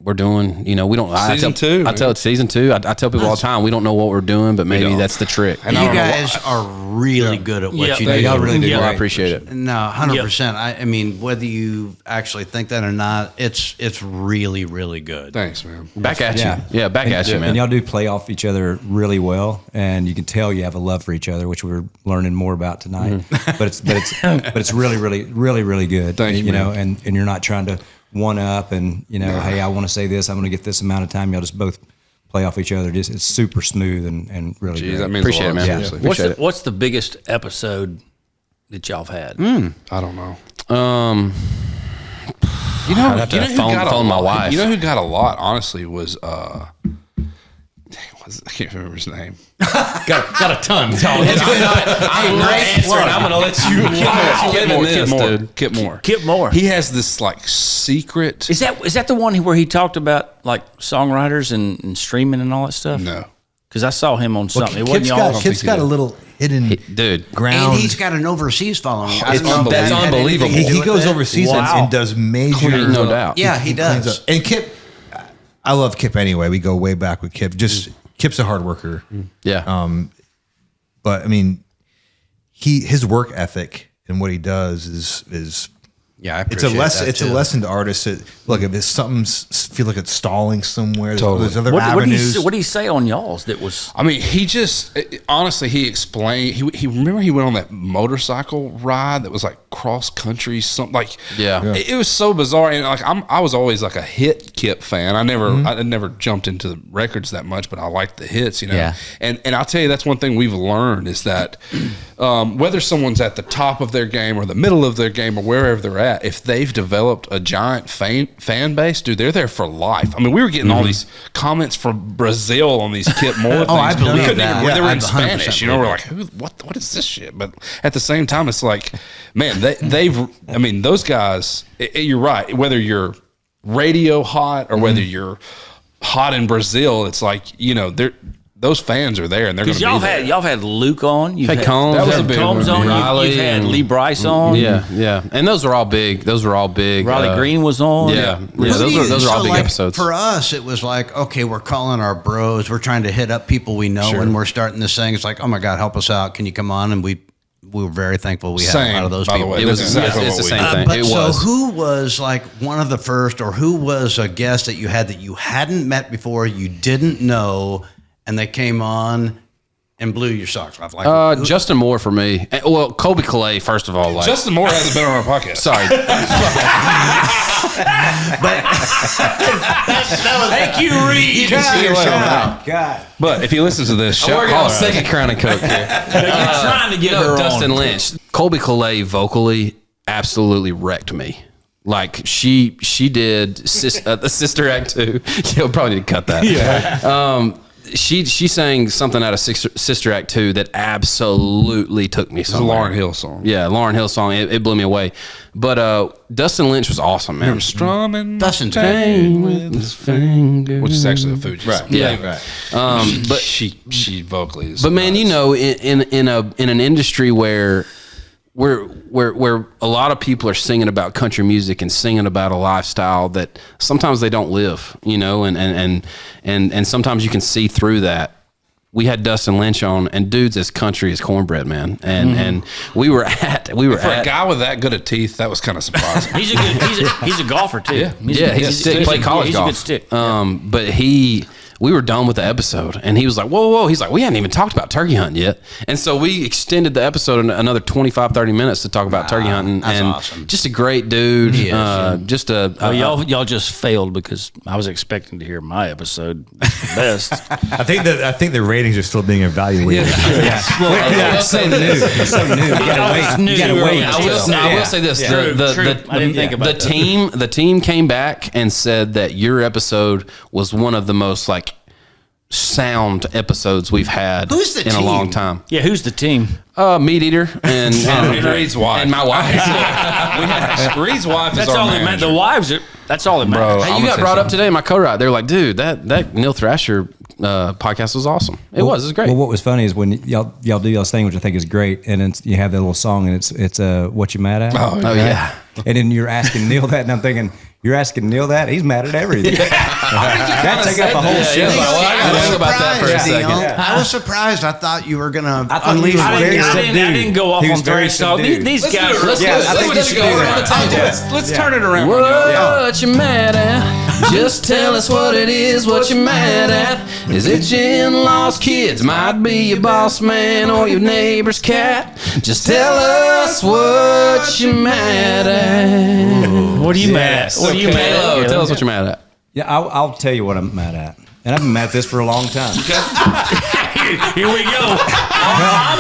we're doing, we don't. Season 2. I tell it season 2. I tell people all the time, we don't know what we're doing, but maybe that's the trick. And you guys are really good at what you do. Y'all really do. Well, I appreciate it. No, 100%. I mean, whether you actually think that or not, it's really, really good. Thanks, man. Back at you. Yeah, back at you, man. And y'all do play off each other really well, and you can tell you have a love for each other, which we're learning more about tonight. But it's really, really, really, really good. Thank you, and you're not trying to one up and hey, I want to say this, I'm going to get this amount of time. Y'all just both play off each other. It's super smooth and really Jeez, great. that means Appreciate a lot. it, man. Yeah. What's the biggest episode that y'all have had? I don't know. You know who got my wife. You know who got a lot? Honestly, was I can't remember his name. got a ton. I'm gonna let you Kip Moore. Kip Moore. He has this secret. Is that the one where he talked about songwriters and streaming and all that stuff? No, because I saw him on something. It wasn't Kip's got a little hidden ground. And he's got an overseas following. That's unbelievable. He goes overseas and does major. No doubt. Yeah, he does. And Kip, I love Kip anyway. We go way back with Kip. Kip's a hard worker. Yeah. But I mean, his work ethic and what he does is I it's a lesson. that It's too. a lesson to artists. Look, if it's something feel like it's stalling somewhere, Totally. there's other What avenues. did he say on y'all's that was? I mean, he just honestly he explained. He remember he went on that motorcycle ride that was cross country, something It was so bizarre, and I was always a hit Kip fan. I never jumped into the records that much, but I liked the hits, Yeah. And I'll tell you, that's one thing we've learned is that whether someone's at the top of their game or the middle of their game or wherever they're at, if they've developed a giant fan base, dude, they're there for life. I mean, we were getting all these comments from Brazil on these Kip Moore things. I believe we couldn't that. even read. They were in 100% Spanish. We're like, what is this shit? But at the same time, it's man, those guys, you're right. Whether you're radio hot or whether you're hot in Brazil, it's those fans are there and they're going to be there. Y'all had Luke on. You've had Combs. That was a big Combs one. on. Riley You've had and- Lee Bryce on. Yeah. And those were all big. Riley Green was on. Yeah. Those are all big episodes. For us, it was okay, we're calling our bros. We're trying to hit up people we know when we're starting this thing. It's oh my God, help us out. Can you come on? And we were very thankful we had a lot of those by the people. way. It was That's exactly it's what the we same did. thing. But It so was. who was one of the first, or who was a guest that you had that you hadn't met before, you didn't know, and they came on and blew your socks off? Justin Moore for me. Well, Colby Calais, first of all. Justin Moore hasn't been on our podcast. Sorry. Thank you, Reed. You can see yourself out. God. But if he listens to this, working call on a second Crown and Coke here. You're trying to get her Dustin on. Lynch. Colby Calais vocally absolutely wrecked me. She did the Sister Act 2. You'll probably need to cut that. Yeah. She sang something out of Sister Act 2 that absolutely took me somewhere. It's a Lauryn Hill song. Yeah, Lauryn Hill song. It blew me away. But Dustin Lynch was awesome, man. Strumming Dustin's Pain with his fingers. which is actually a Fuji song. Yeah. But she vocally is. But man, in an industry where a lot of people are singing about country music and singing about a lifestyle that sometimes they don't live, and sometimes you can see through that. We had Dustin Lynch on, and dude's as country as cornbread, man. And we were at a guy with that good of teeth, that was kind of surprising. He's a golfer too. Yeah. He's played college golf. He's a good stick. But we were done with the episode, and he was like, whoa. He's like, we hadn't even talked about turkey hunting yet. And so we extended the episode another 25, 30 minutes to talk about turkey hunting. That's and awesome. Just a great dude. He is, Just a Y'all just failed because I was expecting to hear my episode best. I think the ratings are still being evaluated. It's so new. It's so new. You gotta wait. I will say this: True. I didn't think about the team came back and said that your episode was one of the most sound episodes we've had Who's the in team? a long time. Yeah, who's the team? Meat Eater and Reid's wife. and my wife. Reid's wife is That's our all that matters. manager. The wives are. That's all that matters. Hey, you got brought up today in my co-write. They're like, dude, that Neil Thrasher podcast was awesome. It was great. Well, what was funny is when y'all do y'all's thing, which I think is great, and it's, you have that little song, and it's what you mad at? Oh, yeah. And then you're asking Neil that, and I'm thinking, you're asking Neil that? He's mad at everything. That take up a whole show. I gotta think about that for a second. I was surprised. I thought you were gonna thought you unleash. were I very didn't go off He was on very Thrash Talk. subdued. These Let's guys. do it. Let's do it. I think Let's you go should do around the that. table. Let's turn it around. What you mad at? Just tell us what it is, what you mad at. Is it your in-laws' kids? Might be your boss man or your neighbor's cat. Just tell us what you mad at. What are you mad at? What are you mad at? Halo, tell us what you're mad at. Yeah, I'll tell you what I'm mad at. And I've been mad at this for a long time. Here we go.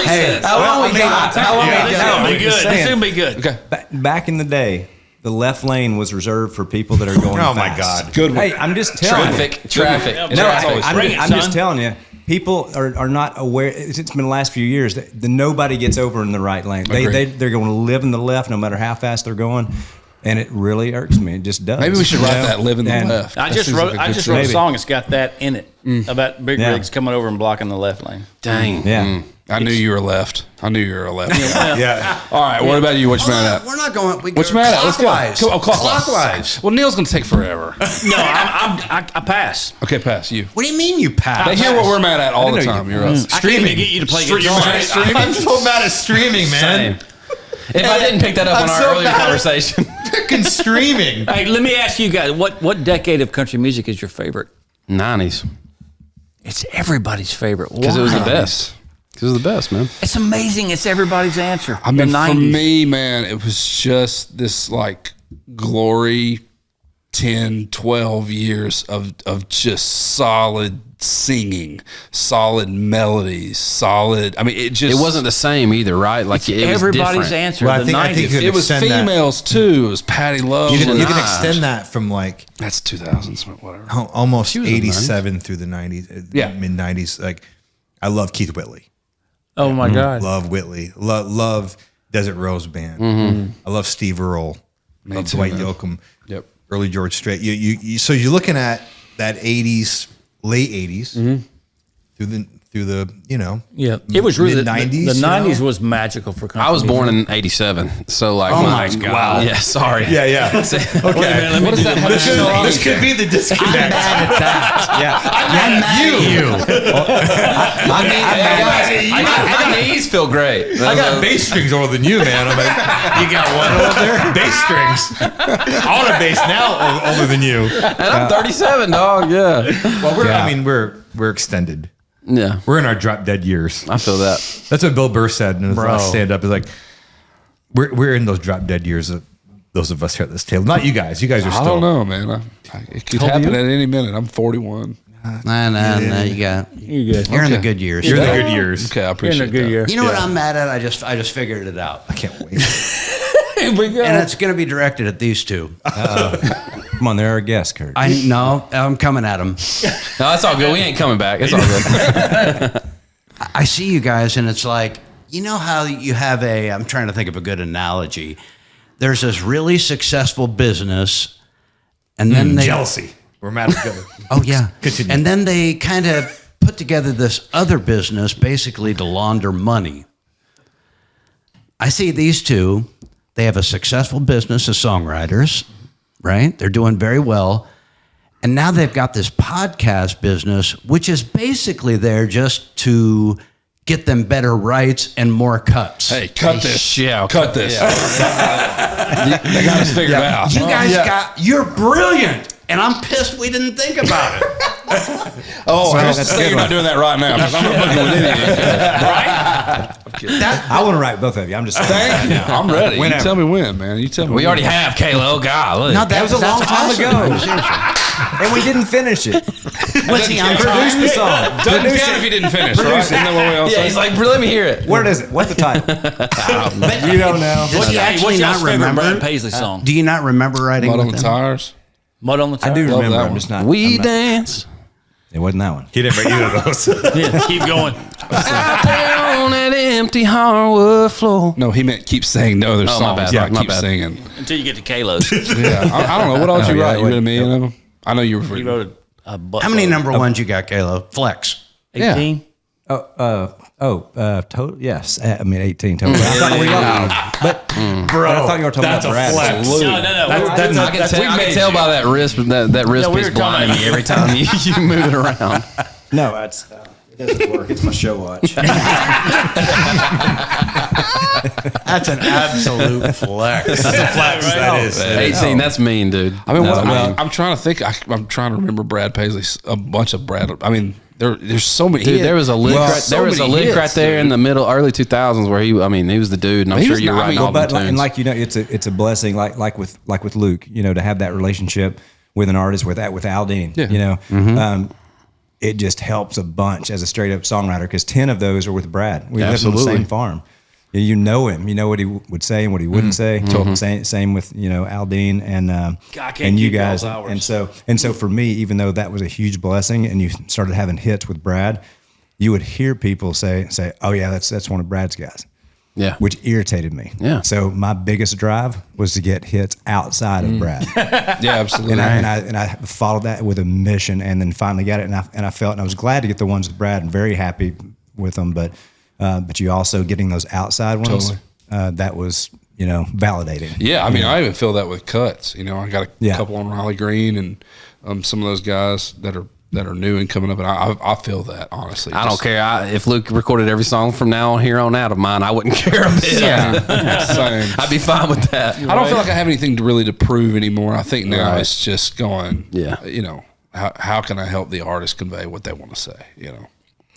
Hey, How long we got? How long This we is got? gonna be good. This is gonna be good. Okay. Back in the day, the left lane was reserved for people that are going Oh, fast. my God. Good one. Hey, I'm just telling you. Traffic. No, Traffic. I'm just telling you, people are not aware. It's been the last few years that nobody gets over in the right lane. They're going to live in the left no matter how fast they're going, and it really irks me. It just does. Maybe we should You write know? that "Live in the And Left." I That just seems wrote. like a I good just song. wrote a song that's got that in it about big Yeah. rigs coming over and blocking the left lane. Dang. Yeah. I knew you were left. I knew you were a left. Yeah. All right. What about you? What you mad at? We're not going. What you mad at? Let's go. Clockwise. Clockwise. Well, Neil's gonna take forever. No, I pass. Okay, pass you. What do you mean you pass? They hear what we're mad at all the time. You're us. I can't even get you to play guitar. I'm so mad at streaming, man. If I didn't pick that up I'm on our so earlier mad. conversation. Freaking streaming. Hey, let me ask you guys, what decade of country music is your favorite? 90s. It's everybody's favorite. Because it was the Why? best. Because it was the best, man. It's amazing. It's everybody's answer. I mean, the for 90s. me, man, it was just this like glory 10, 12 years of just solid singing, solid melodies, solid. I mean, it wasn't the same either, right? Like it was everybody's different. answer. Well, the I think 90s. you could it was extend that. females too. It was Patty Love. You can Minaj. extend that from like That's 2000s, whatever. almost was in the 87 through the 90s, Yeah. mid 90s. Like, I love Keith Whitley. Oh my God. Love Whitley. Love Desert Rose Band. I love Steve Earle. Love too, Dwight man. Yoakam. Yep. Early George Strait. So you're looking at that 80s, late 80s through the Yeah, it was really mid-90s, The you know? 90s was magical for country. I was born in 87. So like my God. Wow. Yeah, sorry. Yeah. Okay. What does that have to do with This could be the disconnect. I'm mad at that. I'm mad at you. My knees feel great. I got bass strings older than you, man. I'm like, you got what over there? Bass strings. On a bass now older than you. And I'm 37, dog. Yeah. Well, we're extended. Yeah. We're in our drop dead years. I feel that. That's what Bill Burr said in his last stand up. Is like, we're in those drop dead years of those of us here at this table. Not you guys. You guys are I still. don't know, man. It could happen at any minute. I'm 41. Nah, you got. You good? You're in the good years. You're in the good years. Okay, I You're in appreciate a good that. year. You know what I'm mad at? I just figured it out, I can't wait. Here we go. and it's going to be directed at these two. Come on, they're our guests, Kurt. I'm coming at them. No, that's all good. We ain't coming back. It's all good. I see you guys, and it's like, you know how you have I'm trying to think of a good analogy. There's this really successful business, and then they Jealousy. We're mad together. Oh yeah. Continue. And then they kind of put together this other business basically to launder money. I see these two, they have a successful business as songwriters, right? They're doing very well. And now they've got this podcast business, which is basically there just to get them better rights and more cuts. Hey, cut this. Yeah, Cut this. They got us figured out. You guys you're brilliant. And I'm pissed we didn't think about it. Oh, I just say you're not doing that right now because I'm not fucking with any of you. Right? I want to write both of you. I'm just saying. Thank you. I'm ready. Whenever. You tell me when, man. You tell me We when. already have, Kayla. Oh, God. Look. No, That was a long time ago. And we didn't finish it. What's he on Produce the song. Doesn't count if you didn't finish, right? Isn't that what we all Yeah, say? he's like, let me hear it. What is it? What's the title? You don't know. Does he actually What's not y'all's favorite remember? Brad Paisley song? Do you not remember writing Mud on with the them? tires. Mud on the Tires? I do Love remember. that I'm one. just not. We I'm not- dance It wasn't that one. He didn't write either of those. Yeah, keep going. Out there on that empty hardwood floor. No, he meant keep saying no other songs. my bad. Yeah, My keep bad. singing. Until you get to Kalos. Yeah, I don't know. What else you yeah, write? You wait. read a million of them? I know you were. He wrote a butt How many load. number ones you got, Kayla? Flex. 18? Total. Yes, I mean 18 total. But I thought we all, but I thought you were talking about Brad. No. I can tell by that wrist we piece were talking blinding about- me every time you move it around. No, it doesn't work. It's my show watch. That's an absolute flex. That's a flex. That is. 18, that's mean, dude. I mean, That's mean. I'm trying to think. I'm trying to remember Brad Paisley. A bunch of Brad. I mean, there's so many. Dude, there was a lick. There was a lick right there in the middle, early 2000s, where he was the dude, and I'm He sure was you're not- right. I mean, All the But tunes. like it's a blessing. Like with Luke, to have that relationship with an artist with Aldine. Yeah. It just helps a bunch as a straight up songwriter because 10 of those are with Brad. We lived on the Absolutely. same farm. You know him. You know what he would say and what he wouldn't say. Same with Aldine and can't and you keep guys. those hours. And so for me, even though that was a huge blessing, and you started having hits with Brad, you would hear people say, "Oh yeah, that's one of Brad's guys." yeah, Which irritated me. Yeah. So my biggest drive was to get hits outside of Brad. Yeah, absolutely. And I followed that with a mission, and then finally got it. And I felt, and I was glad to get the ones with Brad, and very happy with them. But you also getting those outside ones, that was validating. Yeah, I mean, I even feel that with cuts. I got a Yeah. couple on Riley Green and some of those guys that are new and coming up, and I feel that honestly. I don't care. If Luke recorded every song from now on here on out of mine, I wouldn't care a bit. Same. I'd be fine with that. I don't feel like I have anything to prove anymore. I think now it's just going. Yeah. How can I help the artist convey what they want to say?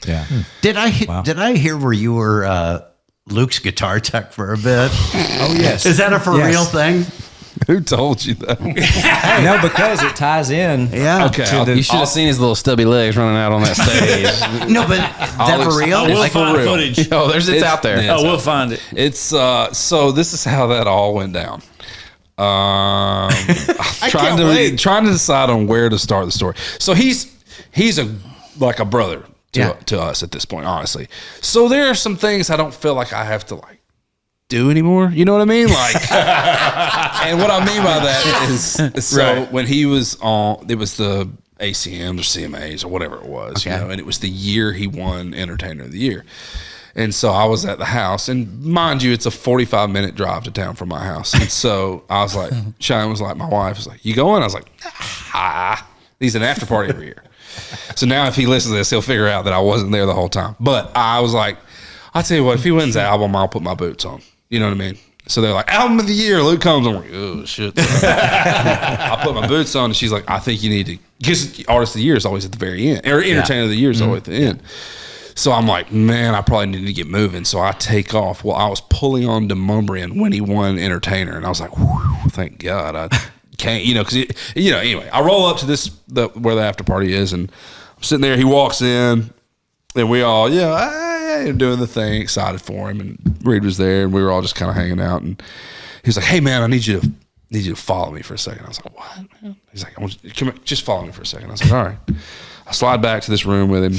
Yeah. Did I hear where you were Luke's guitar tech for a bit? Oh yes. Is that a for Yes. real thing? Who told you that? No, because it ties in. Yeah. Okay, You should have seen his little stubby legs running out on that stage. No, but is that for real? We'll Like, find for real. footage. Oh, it's out there. Yeah. We'll find it. It's so this is how that all went down. Trying to decide on where to start the story. So he's like a brother to us at this point, honestly. So there are some things I don't feel like I have to do anymore. You know what I mean? Like, and what I mean by that is, when he was on, it was the ACMs or CMAs or whatever it was, and it was the year he won Entertainer of the Year. And so I was at the house, and mind you, it's a 45-minute drive to town from my house. And so I was like, Cheyenne was like, my wife was like, "You going?" I was like, he's an after party every year. So now if he listens to this, he'll figure out that I wasn't there the whole time. But I was like, I'll tell you what, if he wins the album, I'll put my boots on. You know what I mean? So they're like, album of the year, Luke Combs. I'm like, oh, shit. I put my boots on, and she's like, I think you need to, because artist of the year is always at the very end, or entertainer of the year is always at the end. So I'm like, man, I probably need to get moving. So I take off. Well, I was pulling on to Mumbrian when he won entertainer, and I was like, whew, thank God I can't, because, anyway, I roll up to where the after party is, and I'm sitting there. He walks in, and we all, doing the thing, excited for him, and Reid was there, and we were all just kind of hanging out, and he was like, "Hey man, I need you to follow me for a second." I was like, "What, man?" He's like, "Come here, just follow me for a second." I was like, "All right." I slide back to this room with him.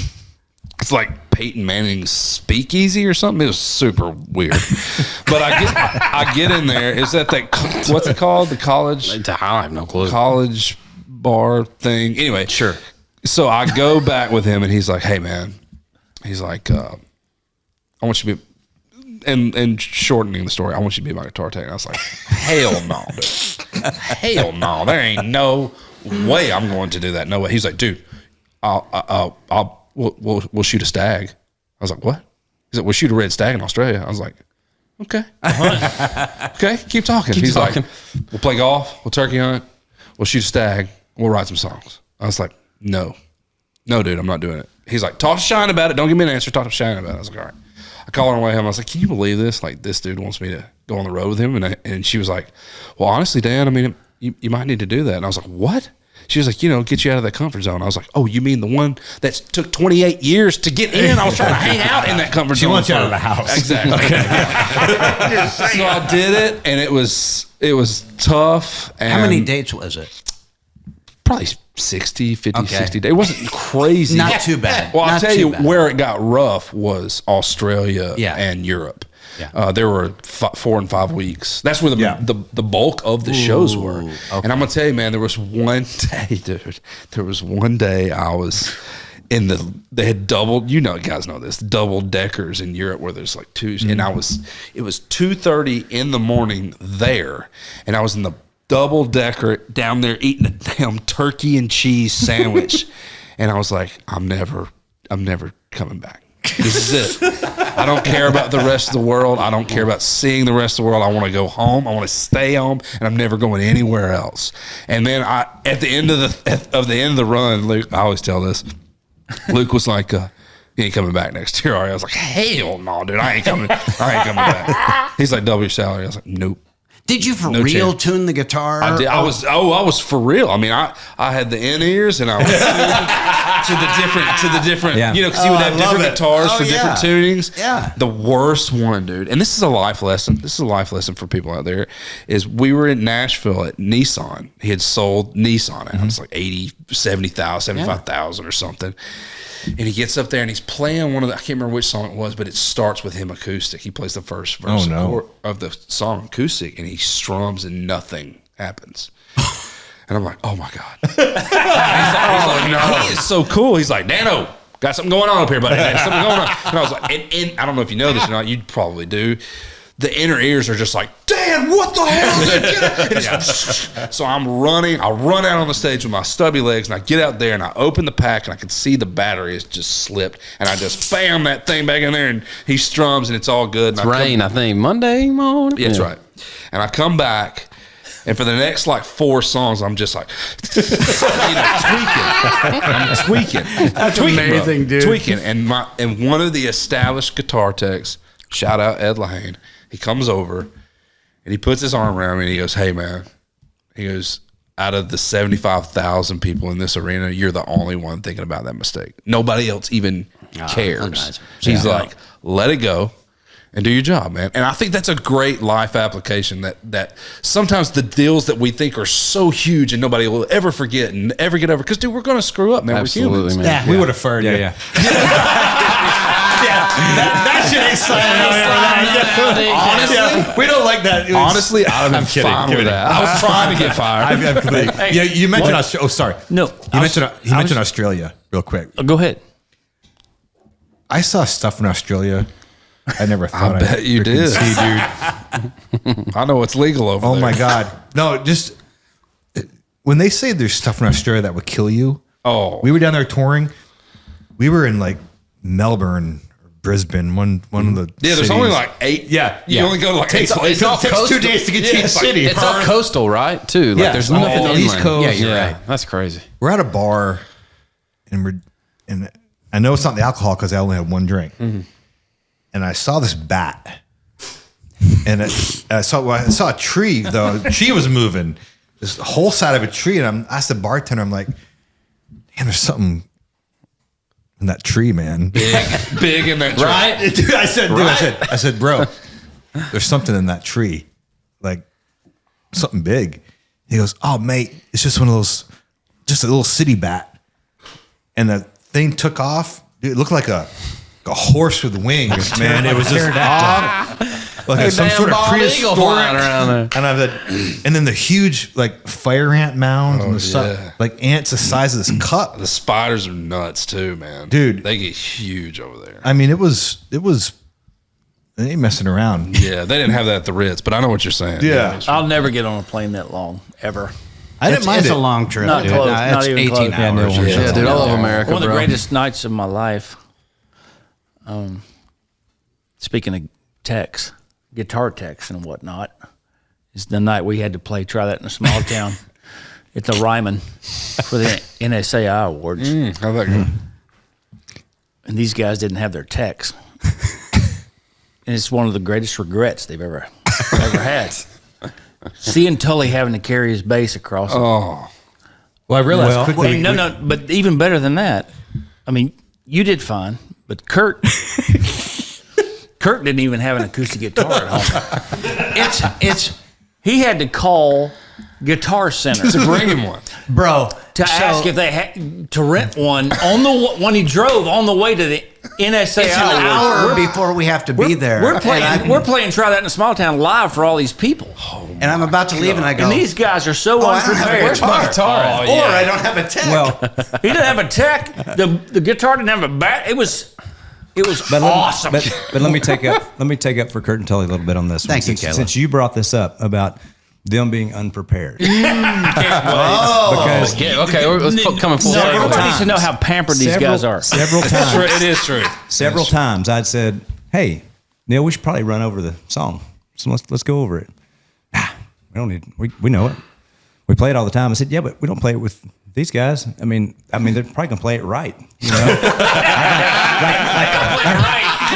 It's like Peyton Manning's speakeasy or something. It was super weird. But I get in there. Is that what's it called? The college? I have no clue. College bar thing. Anyway, Sure. So I go back with him, and he's like, "Hey man," he's like, "I want you to be," and shortening the story, "I want you to be my guitar tech." And I was like, "Hell no, dude. Hell no. There ain't no way I'm going to do that. No way." He's like, "Dude, we'll shoot a stag." I was like, "What?" He's like, "We'll shoot a red stag in Australia." I was like, "Okay." Okay, keep talking. He's like, "We'll play golf, we'll turkey hunt, we'll shoot a stag, we'll write some songs." I was like, No, dude, I'm not doing it. He's like, "Talk to Shine about it. Don't give me an answer. Talk to Shine about it." I was like, "All right." I call her on the way home. I was like, "Can you believe this? Like, this dude wants me to go on the road with him." And she was like, "Well, honestly, Dan, I mean, you might need to do that." And I was like, "What?" She was like, "Get you out of that comfort zone." I was like, "Oh, you mean the one that took 28 years to get in?" I was trying to hang out in that comfort zone. She wants you out of the house. Exactly. So I did it, and it was tough. And How many dates was it? Probably 50, 60 days. It wasn't crazy. Not too bad. Well, I'll Not tell too you bad. where it got rough was Australia Yeah. and Europe. Yeah. There were 4 and 5 weeks. That's where the bulk of the shows were. Okay. And I'm gonna tell you, man, there was one day, dude. There was one day I was in they had doubled. You know, guys know this, double deckers in Europe where there's like two. And it was 2:30 in the morning there, and I was in the double decker down there eating a damn turkey and cheese sandwich, and I was like, I'm never coming back. This is it. I don't care about the rest of the world. I don't care about seeing the rest of the world. I want to go home. I want to stay home, and I'm never going anywhere else. And then at the end of the run, Luke, I always tell this. Luke was like, "You ain't coming back next year, are you?" I was like, "Hell no, dude. I ain't coming back." He's like, "Double your salary." I was like, "Nope." Did you for No real chance. tune the guitar? I did. I was for real. I mean, I had the in-ears and I was to the different, Yeah. you know, because you would have different guitars for different tunings. Yeah. The worst one, dude, and this is a life lesson. This is a life lesson for people out there, is we were in Nashville at Nissan. He had sold Nissan out. It's like 70,000, 75,000 or something. And he gets up there and he's playing one of the, I can't remember which song it was, but it starts with him acoustic. He plays the first verse of the song acoustic, and he strums and nothing happens. And I'm like, oh my God. He's like, no. He is so cool. He's like, Nano, got something going on up here, buddy. There's something going on. And I was like, and I don't know if you know this or not, you probably do. The inner ears are just like, Dan, what the hell? So I'm running. I run out on the stage with my stubby legs, and I get out there, and I open the pack, and I can see the battery has just slipped, and I just bam that thing back in there, and he strums, and it's all good. And It's rain, I think. Monday morning. Yeah, that's right. And I come back, and for the next like 4 songs, I'm just like, tweaking. I'm tweaking. That's tweaking, amazing, bro. dude. Tweaking. And one of the established guitar techs, shout out Ed Lahane, he comes over and he puts his arm around me and he goes, hey man, he goes, out of the 75,000 people in this arena, you're the only one thinking about that mistake. Nobody else even cares. nice. He's like, let it go and do your job, man. And I think that's a great life application that sometimes the deals that we think are so huge and nobody will ever forget and ever get over, because dude, we're going to screw up, man. Absolutely, we're humans. man. Yeah, we would have fired you. Yeah. That shit ain't sliding out. Honestly, we don't like that. Honestly, I'm fine with that. I was trying to get fired. Yeah, you mentioned Australia. Oh, sorry. No, You mentioned Australia real quick. Go ahead. I saw stuff in Australia I never thought I bet you freaking did. see, dude. I know it's legal over there. Oh my God. No, just when they say there's stuff in Australia that would kill you. Oh. We were down there touring. We were in like Melbourne or Brisbane, one of the There's cities. only like 8. Yeah. You only go to like 8 places. It takes 2 days to get to the city. It's all coastal, right? Too. Like Yeah, there's all nothing the inland. East Coast. Yeah, You're right. That's crazy. We're at a bar and I know it's not the alcohol because I only had one drink. Mm-hmm. And I saw this bat. And I saw a tree, though. A tree was moving. This whole side of a tree. And I asked the bartender, I'm like, damn, there's something in that tree, man. Big in that tree. Right? Dude, I said, bro, there's something in that tree. Like something big. He goes, oh, mate, it's just one of those, just a little city bat. And the thing took off. Dude, it looked like a horse with wings, man. It was just off, like some sort of prehistoric. And then the huge like fire ant mound and the stuff, like ants the size of this cup. The spiders are nuts too, man. Dude, they get huge over there. I mean, it was. They ain't messing around. Yeah, they didn't have that at the Ritz, but I know what you're saying. Yeah. I'll never get on a plane that long, ever. I didn't mind It's it. a long trip. Not dude. close, No, not it's even 18 close. hours. Yeah, dude, I love America, One of the bro. greatest nights of my life. Speaking of techs, guitar techs and whatnot, is the night we had to try that in a small town at the Ryman for the NSAI Awards. How'd that go? And these guys didn't have their techs. And it's one of the greatest regrets they've ever had. Seeing Tully having to carry his bass across. Oh. Well, I realized quickly. No, but even better than that. I mean, you did fine, but Kurt didn't even have an acoustic guitar at home. He had to call Guitar Center To bring him one. Bro, to ask if they had to rent one when he drove on the way to the NSA. It's an hour before we have to be there. We're playing Try That in a Small Town live for all these people. And I'm about to leave, and I go, and these guys are so unprepared. Where's my guitar? I don't have a tech. Well, he didn't have a tech. The guitar didn't have a back. It was awesome. But let me take up for Kurt and Tully a little bit on this. Thank you, one. Caleb. Since you brought this up about them being unprepared. Because let's coming full circle. Everybody needs to know how pampered these guys are. Several times. It is true. Several times I'd said, "Hey, Neil, we should probably run over the song. So let's go over it." We don't need. We know it. We play it all the time. I said, "Yeah, but we don't play it with these guys. I mean, they're probably gonna play it right. You know,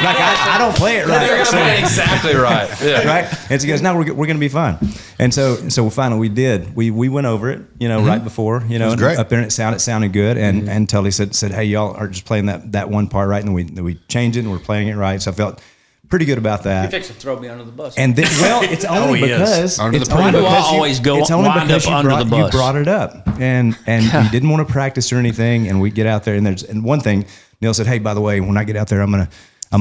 I don't play it right. They're gonna play it exactly right. Yeah. Right." And so he goes, "No, we're gonna be fine." And so finally we did. We went over it. You know, right before. You know, great. up there, and it sounded good. And Tully said, "Hey, y'all are just playing that one part right." And we changed it, and we're playing it right. So I felt pretty good about that. He fixed to throw me under the bus. And then, well, it's only because Under the it's only bus. because I always go it's only wind because up under the bus. You brought it up, and you didn't want to practice or anything. And we get out there, and one thing, Neil said, "Hey, by the way, when I get out there, I'm gonna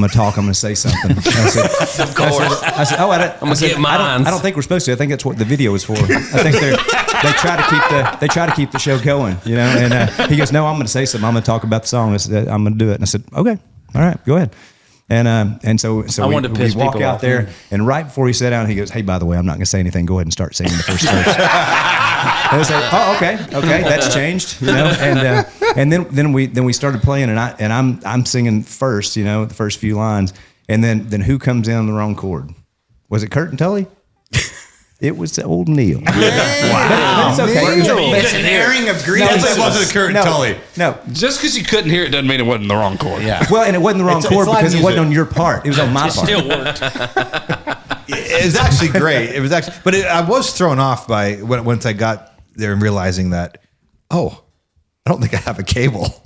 talk. I'm gonna say something." I said, Of course. I said, "Oh, I'm gonna get mine. I don't think we're supposed to. I think that's what the video is for. I think they try to keep the show going, you know." And he goes, "No, I'm gonna say something. I'm gonna talk about the song. I said, I'm gonna do it." And I said, "Okay, all right, go ahead." And so we walk out there, and right before he sat down, he goes, "Hey, by the way, I'm not going to say anything. Go ahead and start singing the first verse." And I said, "Oh, okay, that's changed, you know." And then we started playing, and I'm singing first, you know, the first few lines, and then who comes in on the wrong chord? Was it Kurt and Tully? It was old Neil. But it's okay. It's an airing of grievance. It wasn't Kurt and Tully. No. Just because you couldn't hear it doesn't mean it wasn't the wrong chord. Yeah. Well, and it wasn't the wrong chord live because it wasn't music. on your part. It was on my part. Still worked. It was actually great. It was actually, but I was thrown off by once I got there and realizing that, I don't think I have a cable.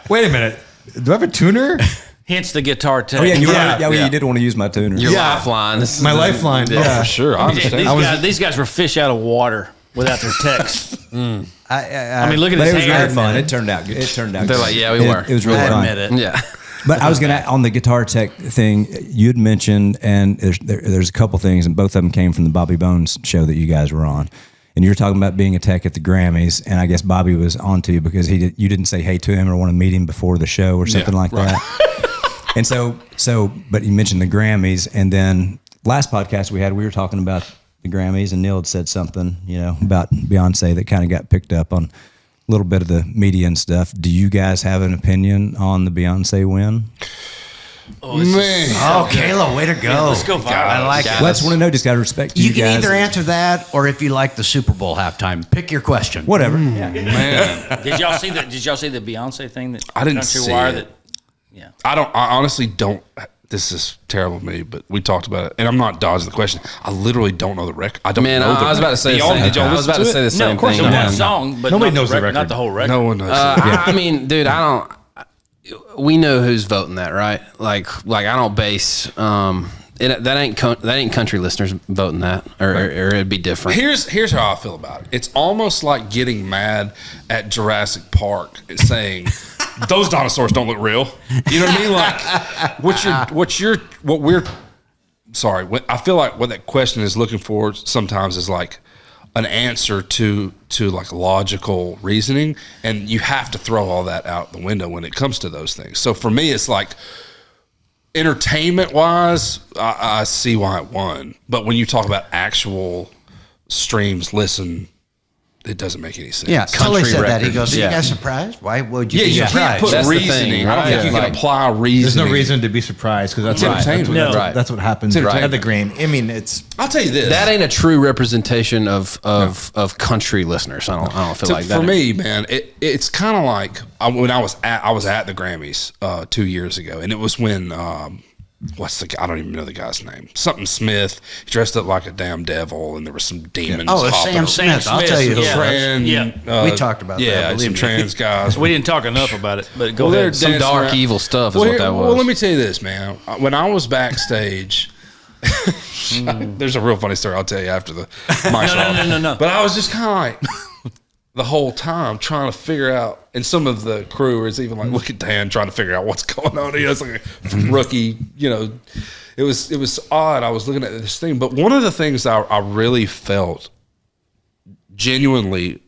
Wait a minute. Do I have a tuner? Hence the guitar tech. Oh yeah, you Yeah. did want to use my tuner. Your lifeline. This is My lifeline. Yeah. For sure. I understand. These guys were fish out of water without their techs. I mean, look at But his it was hair. very fun. It turned out good. They're like, yeah, we were. It was really I fun. admit it. Yeah. But I was going to, on the guitar tech thing, you'd mentioned, and there's a couple things, and both of them came from the Bobby Bones show that you guys were on. And you were talking about being a tech at the Grammys, and I guess Bobby was on to you because you didn't say hey to him or want to meet him before the show or something like that. And so, but you mentioned the Grammys, and then last podcast we were talking about the Grammys, and Neil had said something, you know, about Beyonce that kind of got picked up on a little bit of the media and stuff. Do you guys have an opinion on the Beyonce win? Oh, Kayla, way to go. Yeah, let's go viral. I like it. Well, I just want to know, just got to respect you You can guys. either answer that or if you like the Super Bowl halftime. Pick your question. Whatever. Man, Did y'all see the Beyonce thing? That I didn't Country see Wire it. That, yeah. I honestly don't. This is terrible of me, but we talked about it, and I'm not dodging the question. I literally don't know the record. I don't Man, know the I was about to say the record. same Did y'all thing. I was listen about to to say it? the same No, of course, thing. the No. one song, but Nobody not knows the record. not the whole record. No one knows. I mean, dude, I don't. We know who's voting that, right? Like I don't base. That ain't country listeners voting that, or it'd be different. Here's how I feel about it. It's almost like getting mad at Jurassic Park saying those dinosaurs don't look real. You know what I mean? Like I feel like what that question is looking for sometimes is like an answer to like logical reasoning, and you have to throw all that out the window when it comes to those things. So for me, it's like, entertainment wise, I see why it won. But when you talk about actual streams, it doesn't make any sense. Yeah, Tully said that. He record. goes, are Yeah. you guys surprised? Why would you be You can't surprised? put That's the reasoning. thing, I don't right? think you Yeah. can apply reasoning. There's no reason to be surprised because that's entertainment. Right. that's what happens It's at the Grammy. I mean, it's I'll tell you this. That ain't a true representation of country listeners. I don't feel like that. For me, man, it's kind of like when I was at the Grammys 2 years ago, and it was when I don't even know the guy's name. Something Smith, dressed up like a damn devil, and there were some demons. Oh, it's Sam Smith. I'll tell you who it was. We talked about that, Yeah, believe some me. trans guys. We didn't talk enough about it, but go Well, they're ahead. Some dancing dark, around. evil stuff is what that was. Well, let me tell you this, man. When I was backstage, there's a real funny story I'll tell you after the mic. No. But I was just kind of like, the whole time trying to figure out, and some of the crew is even like, look at Dan trying to figure out what's going on. It's like a rookie, it was odd. I was looking at this thing, but one of the things I really felt genuinely,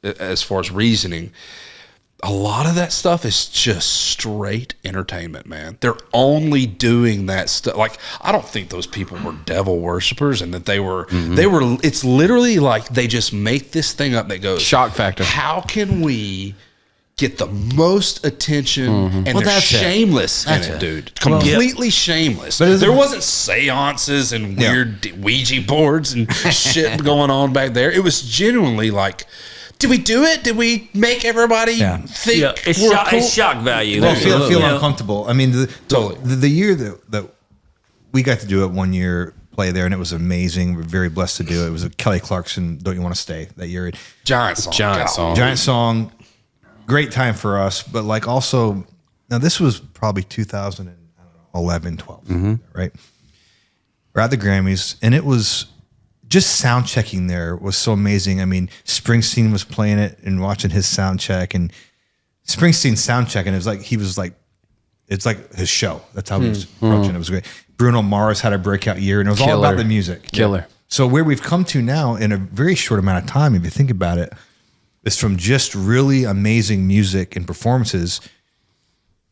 as far as reasoning, a lot of that stuff is just straight entertainment, man. They're only doing that stuff. Like, I don't think those people were devil worshipers and that they were, it's literally like they just make this thing up that goes, shock factor. How can we get the most attention? And they're shameless in it, dude. Completely shameless. But there wasn't seances and weird Ouija boards and shit going on back there. It was genuinely like, did we do it? Did we make everybody think we're cool? It's shock value. Well, feel uncomfortable. I mean, the year that we got to do it one year, play there, and it was amazing. We're very blessed to do it. It was a Kelly Clarkson, Don't You Want to Stay, that year. Giant song. Great time for us, but like also, now this was probably 2011, 12, right? We're at the Grammys, and it was just sound checking there was so amazing. I mean, Springsteen was playing it and watching his sound check, and Springsteen sound checking. It was like, it's like his show. That's how he was approaching it. It was great. Bruno Mars had a breakout year, and it was all about the music. Killer. So where we've come to now in a very short amount of time, if you think about it, is from just really amazing music and performances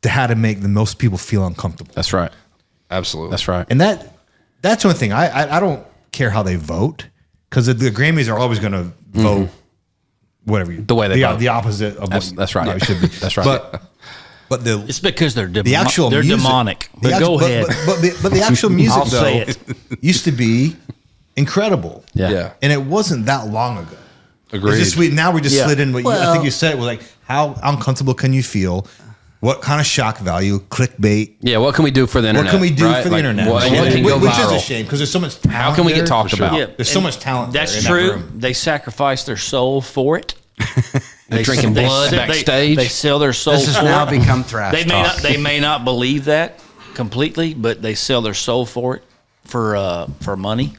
to how to make the most people feel uncomfortable. That's right. Absolutely. That's right. And that's one thing. I don't care how they vote, because the Grammys are always going to vote whatever the way they vote. The opposite of that's right. It should be. That's right. But it's because they're music, demonic. But go ahead. But the actual music I'll say it. used to be incredible. Yeah. And it wasn't that long ago. Agreed. It's just now we just slid in. I think you said it was like, how uncomfortable can you feel? What kind of shock value? Clickbait. Yeah, what can we do for the internet? What can we do for the internet? What can go which is viral? a shame, because there's so much talent. How can we get there. talked about? Yeah. There's so much talent. That's there in true. that room. They sacrifice their soul for it. They're drinking blood backstage. They sell their soul. This has for now it. become trash talk. They may not believe that completely, but they sell their soul for it for money.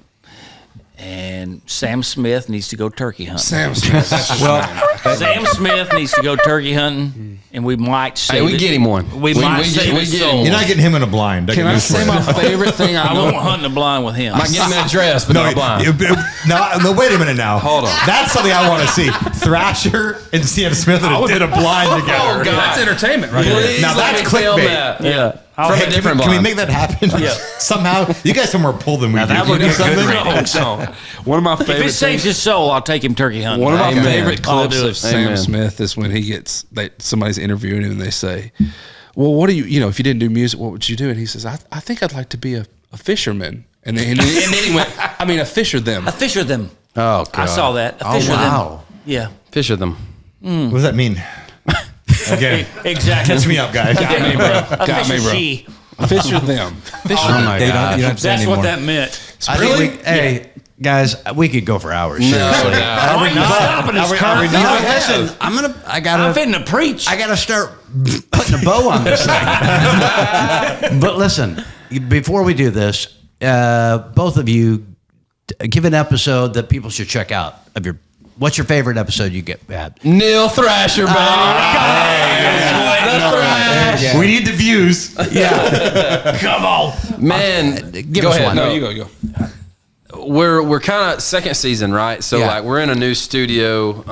And Sam Smith needs to go turkey hunting. Sam Smith. Sam Smith needs to go turkey hunting, and we might save we get him one. We might save his soul. You're not getting him in a blind. Can I say my favorite thing? I won't hunt in the blind with him. Might get him in a dress, but not blind. No, wait a minute now. Hold on. That's something I want to see. Thrasher and Sam Smith did a blind together. God. That's entertainment, right? Please Now let that's me film clickbait. that. Yeah. From a Hey, different can we blind. make that happen? Yeah. Somehow. You guys are more pull than we do. that would You be know a good something? One of my If it favorite saves his soul, I'll take him turkey hunting. One of my Amen. favorite I'll clips do it. of Sam Amen. Smith is when somebody's interviewing him and they say, well, what do you, if you didn't do music, what would you do? And he says, I think I'd like to be a fisherman. And then he went, a fisher them. A fisher them. Oh, God. I saw that. A fisher them. Yeah. Fisher them. What does that mean? Again, Exactly. catch me up, guys. Got me, bro. A Got me, fisher bro. she. Fisher them. Fisher Oh my You God. don't have to say That's anymore. what that meant. I think hey, guys, we could go for hours. Seriously. Are we not stopping this conversation? No, listen, I'm I'm gotta fitting to preach. I gotta start putting a bow on this thing. But listen, before we do this, both of you give an episode that people should check out of your. What's your favorite episode you get had? Neil Thrasher, baby. We need the views. Yeah. Come on. Man, Give go us ahead. one. No, You go. we're kind of second season, right? So Yeah. like we're in a new studio.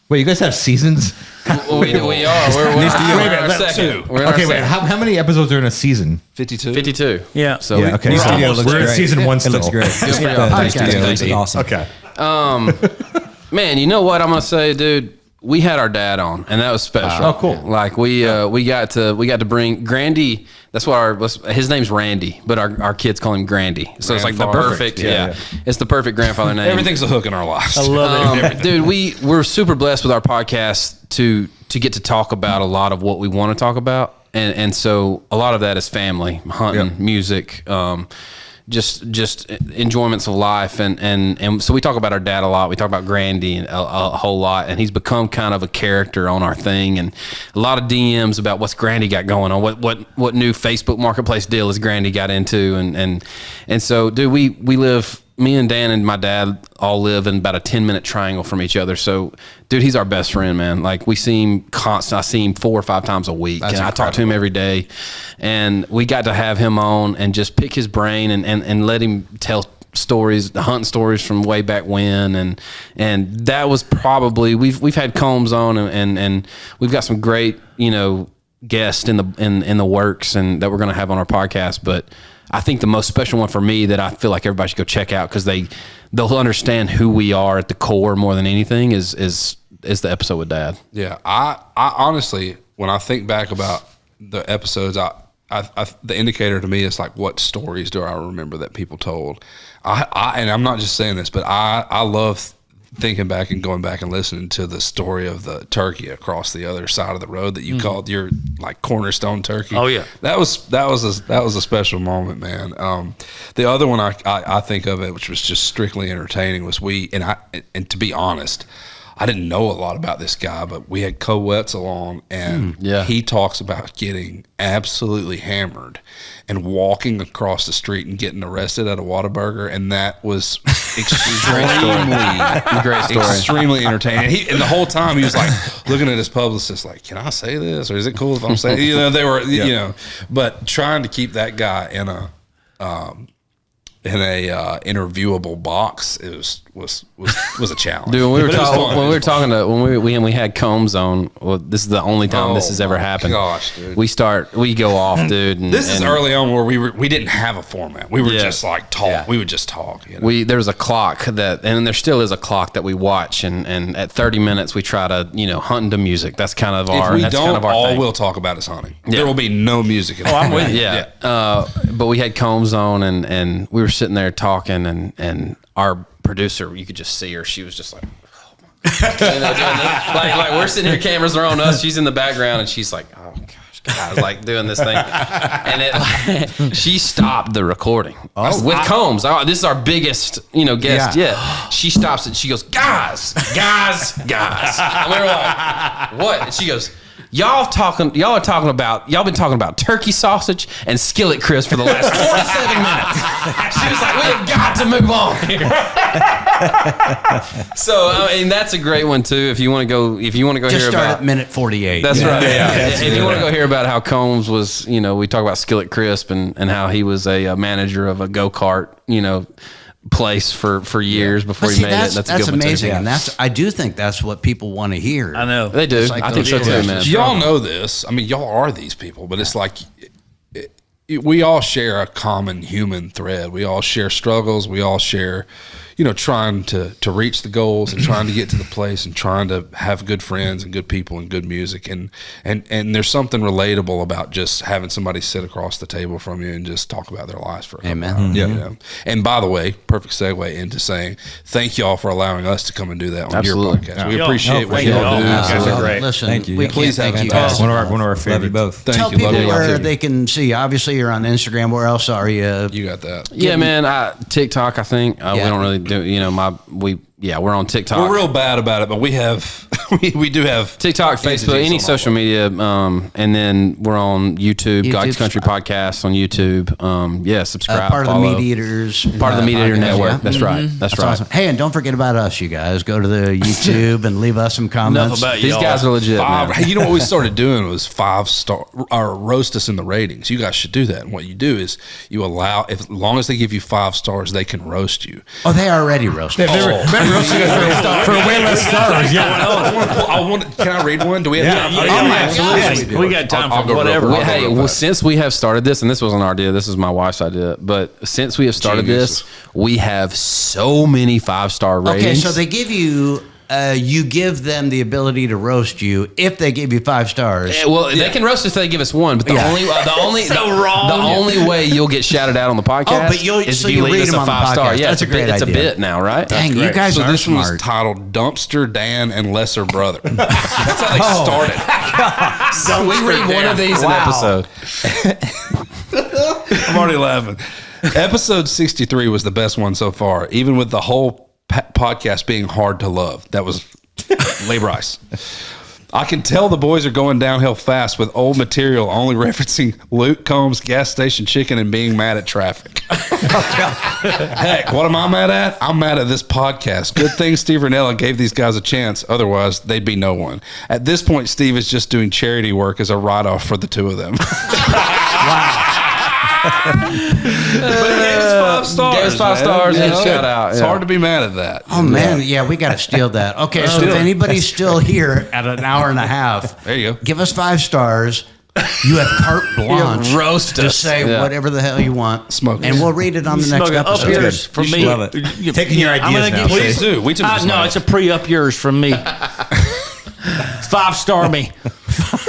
Wait, you guys have seasons? We are. We're in our second. We're in our Okay, wait. second. How many episodes are in a season? 52. 52. Yeah. So Yeah, okay. New studio We're looks in great. season one It still. looks great. Good for The y'all. new Thank studio you. looks Thank you. awesome. Okay. Man, you know what I'm gonna say, dude? We had our dad on, and that was special. Oh, cool. Like we got to bring Grandy. That's what his name's Randy, but our kids call him Grandy. So it's like the Grandfather. perfect, Yeah. it's the perfect grandfather name. Everything's a hook in our lives. I love it. Dude, we're super blessed with our podcast to get to talk about a lot of what we want to talk about, and so a lot of that is family, hunting, music, just enjoyments of life, and so we talk about our dad a lot. We talk about Grandy and a whole lot, and he's become kind of a character on our thing, and a lot of DMs about what's Grandy got going on, what new Facebook Marketplace deal has Grandy got into, and so dude, we live me and Dan and my dad all live in about a 10-minute triangle from each other. So, dude, he's our best friend, man. Like, we see him constant. I see him 4 or 5 times a week. And I talk to him every day. And we got to have him on and just pick his brain and let him tell stories, the hunting stories from way back when. And that was probably, we've had Combs on and we've got some great, guests in the works and that we're going to have on our podcast. But I think the most special one for me that I feel like everybody should go check out because they'll understand who we are at the core more than anything is the episode with Dad. Yeah, I honestly, when I think back about the episodes, I the indicator to me is like, what stories do I remember that people told? And I'm not just saying this, but I love thinking back and going back and listening to the story of the turkey across the other side of the road that you called your like cornerstone turkey. Oh yeah, that was a special moment, man. The other one I think of it, which was just strictly entertaining, was and to be honest, I didn't know a lot about this guy, but we had Co-Wets along, and he talks about getting absolutely hammered and walking across the street and getting arrested at a Whataburger, and that was extremely entertaining. And the whole time he was like looking at his publicist, like, "Can I say this, or is it cool if I'm saying?" They were, but trying to keep that guy in a interviewable box, it was a challenge. Dude, when we had Combs on, well, this is the only time this has ever happened. Gosh, dude. We go off, dude. This is early on where we didn't have a format. We were just like talk. Yeah. We would just talk. There was a clock and there still is a clock that we watch, and at 30 minutes we try to hunt into music. That's kind of our. If we don't, all thing. we'll talk about is hunting. Yeah. There will be no music. At all. I'm with you. Yeah. But we had Combs on, and we were sitting there talking, and our producer, you could just see her. She was just like, oh my. like we're sitting here, cameras are on us. She's in the background, and she's like, oh gosh, guys, like doing this thing, and she stopped the recording with Combs. This is our biggest, guest yet. She stops it. She goes, guys. And we were like, what? And she goes, Y'all been talking about turkey sausage and skillet crisp for the last 47 minutes. She was like, we have got to move on here. So that's a great one too. If you want to go just hear start about at minute 48. That's right. Yeah. If you want to go hear about how Combs was, we talk about skillet crisp and how he was a manager of a go-kart, place for years before he made it. That's a good amazing, one too. and I do think that's what people want to hear. I know they do. I think so too, man. Y'all know this. I mean, y'all are these people, but it's like we all share a common human thread. We all share struggles. We all share, trying to reach the goals and trying to get to the place and trying to have good friends and good people and good music. And there's something relatable about just having somebody sit across the table from you and just talk about their lives for a couple hours. Yeah. And by the way, perfect segue into saying thank y'all for allowing us to come and do that on your podcast. Yeah. We appreciate what y'all do. You guys are great. Listen, thank you. Please thank you guys. One of our favorites. Both. Tell people where they can see. Obviously, you're on Instagram. Where else are you? You got that. Yeah, man. TikTok, I think. We don't really do, we're on TikTok. We're real bad about it, but we have, we do have TikTok, Facebook, any social media. And then we're on YouTube, God's Country Podcast on YouTube. Subscribe. Part of the Meat Eaters. Part of the Meat Eater Network. Yeah. That's right. That's right. Awesome. Hey, and don't forget about us, you guys. Go to the YouTube and leave us some comments. Enough about These guys are legit, man. Hey, you know what we started doing was 5-star, or roast us in the ratings. You guys should do that. And what you do is you allow, as long as they give you 5 stars, they can roast you. Oh, they already roasted. For way less stars. Can I read one? Do we have time? Absolutely. We got time for whatever. Since we have started this, and this wasn't our idea, this is my wife's idea, but since we have started this, we have so many 5-star ratings. Okay, so they give you you give them the ability to roast you if they give you 5 stars. They can roast us if they give us 1, but the only way you'll get shouted out on the podcast is if you leave us a 5-star. Yeah, that's a great idea. It's a bit now, right? Dang, you guys are this smart. one was titled Dumpster Dan and Lesser Brother. That's how they started. So we read one of these an episode. I'm already laughing. Episode 63 was the best one so far, even with the whole podcast being hard to love. That was Lee Bryce. I can tell the boys are going downhill fast with old material only referencing Luke Combs' gas station chicken and being mad at traffic. Heck, what am I mad at? I'm mad at this podcast. Good thing Steve Ranella gave these guys a chance. Otherwise, they'd be no one. At this point, Steve is just doing charity work as a write-off for the two of them. Wow. But he gave us 5 stars. Gave us 5 stars and shout out. It's hard to be mad at that. Oh man, yeah, we got to steal that. Okay, so if anybody's still here at an hour and a half, there you go. Give us 5 stars. You have carte blanche roast to say whatever the hell you want, smoke, and we'll read it on the next episode. Up yours from me. Love it. Taking your ideas now. Please do. We took no, it's a pre-up yours from me. 5-star me.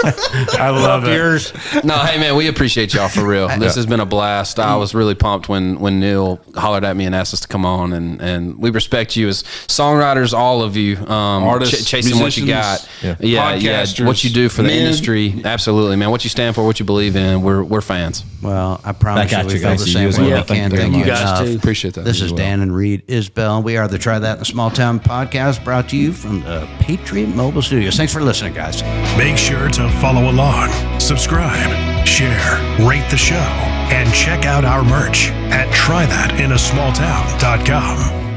I love yours. No, hey man, we appreciate y'all for real. This has been a blast. I was really pumped when Neil hollered at me and asked us to come on, and we respect you as songwriters, all of you, artists, chasing what you got, podcasters, what you do for the industry. Absolutely, man. What you stand for, what you believe in. We're fans. Well, I promise you, we feel the same way. Yeah, we can't thank you guys enough. too. Appreciate that. This is Dan and Reid Isbell. We are the Try That in a Small Town podcast, brought to you from the Patriot Mobile Studios. Thanks for listening, guys. Make sure to follow along, subscribe, share, rate the show, and check out our merch at trythatinasmalltown.com.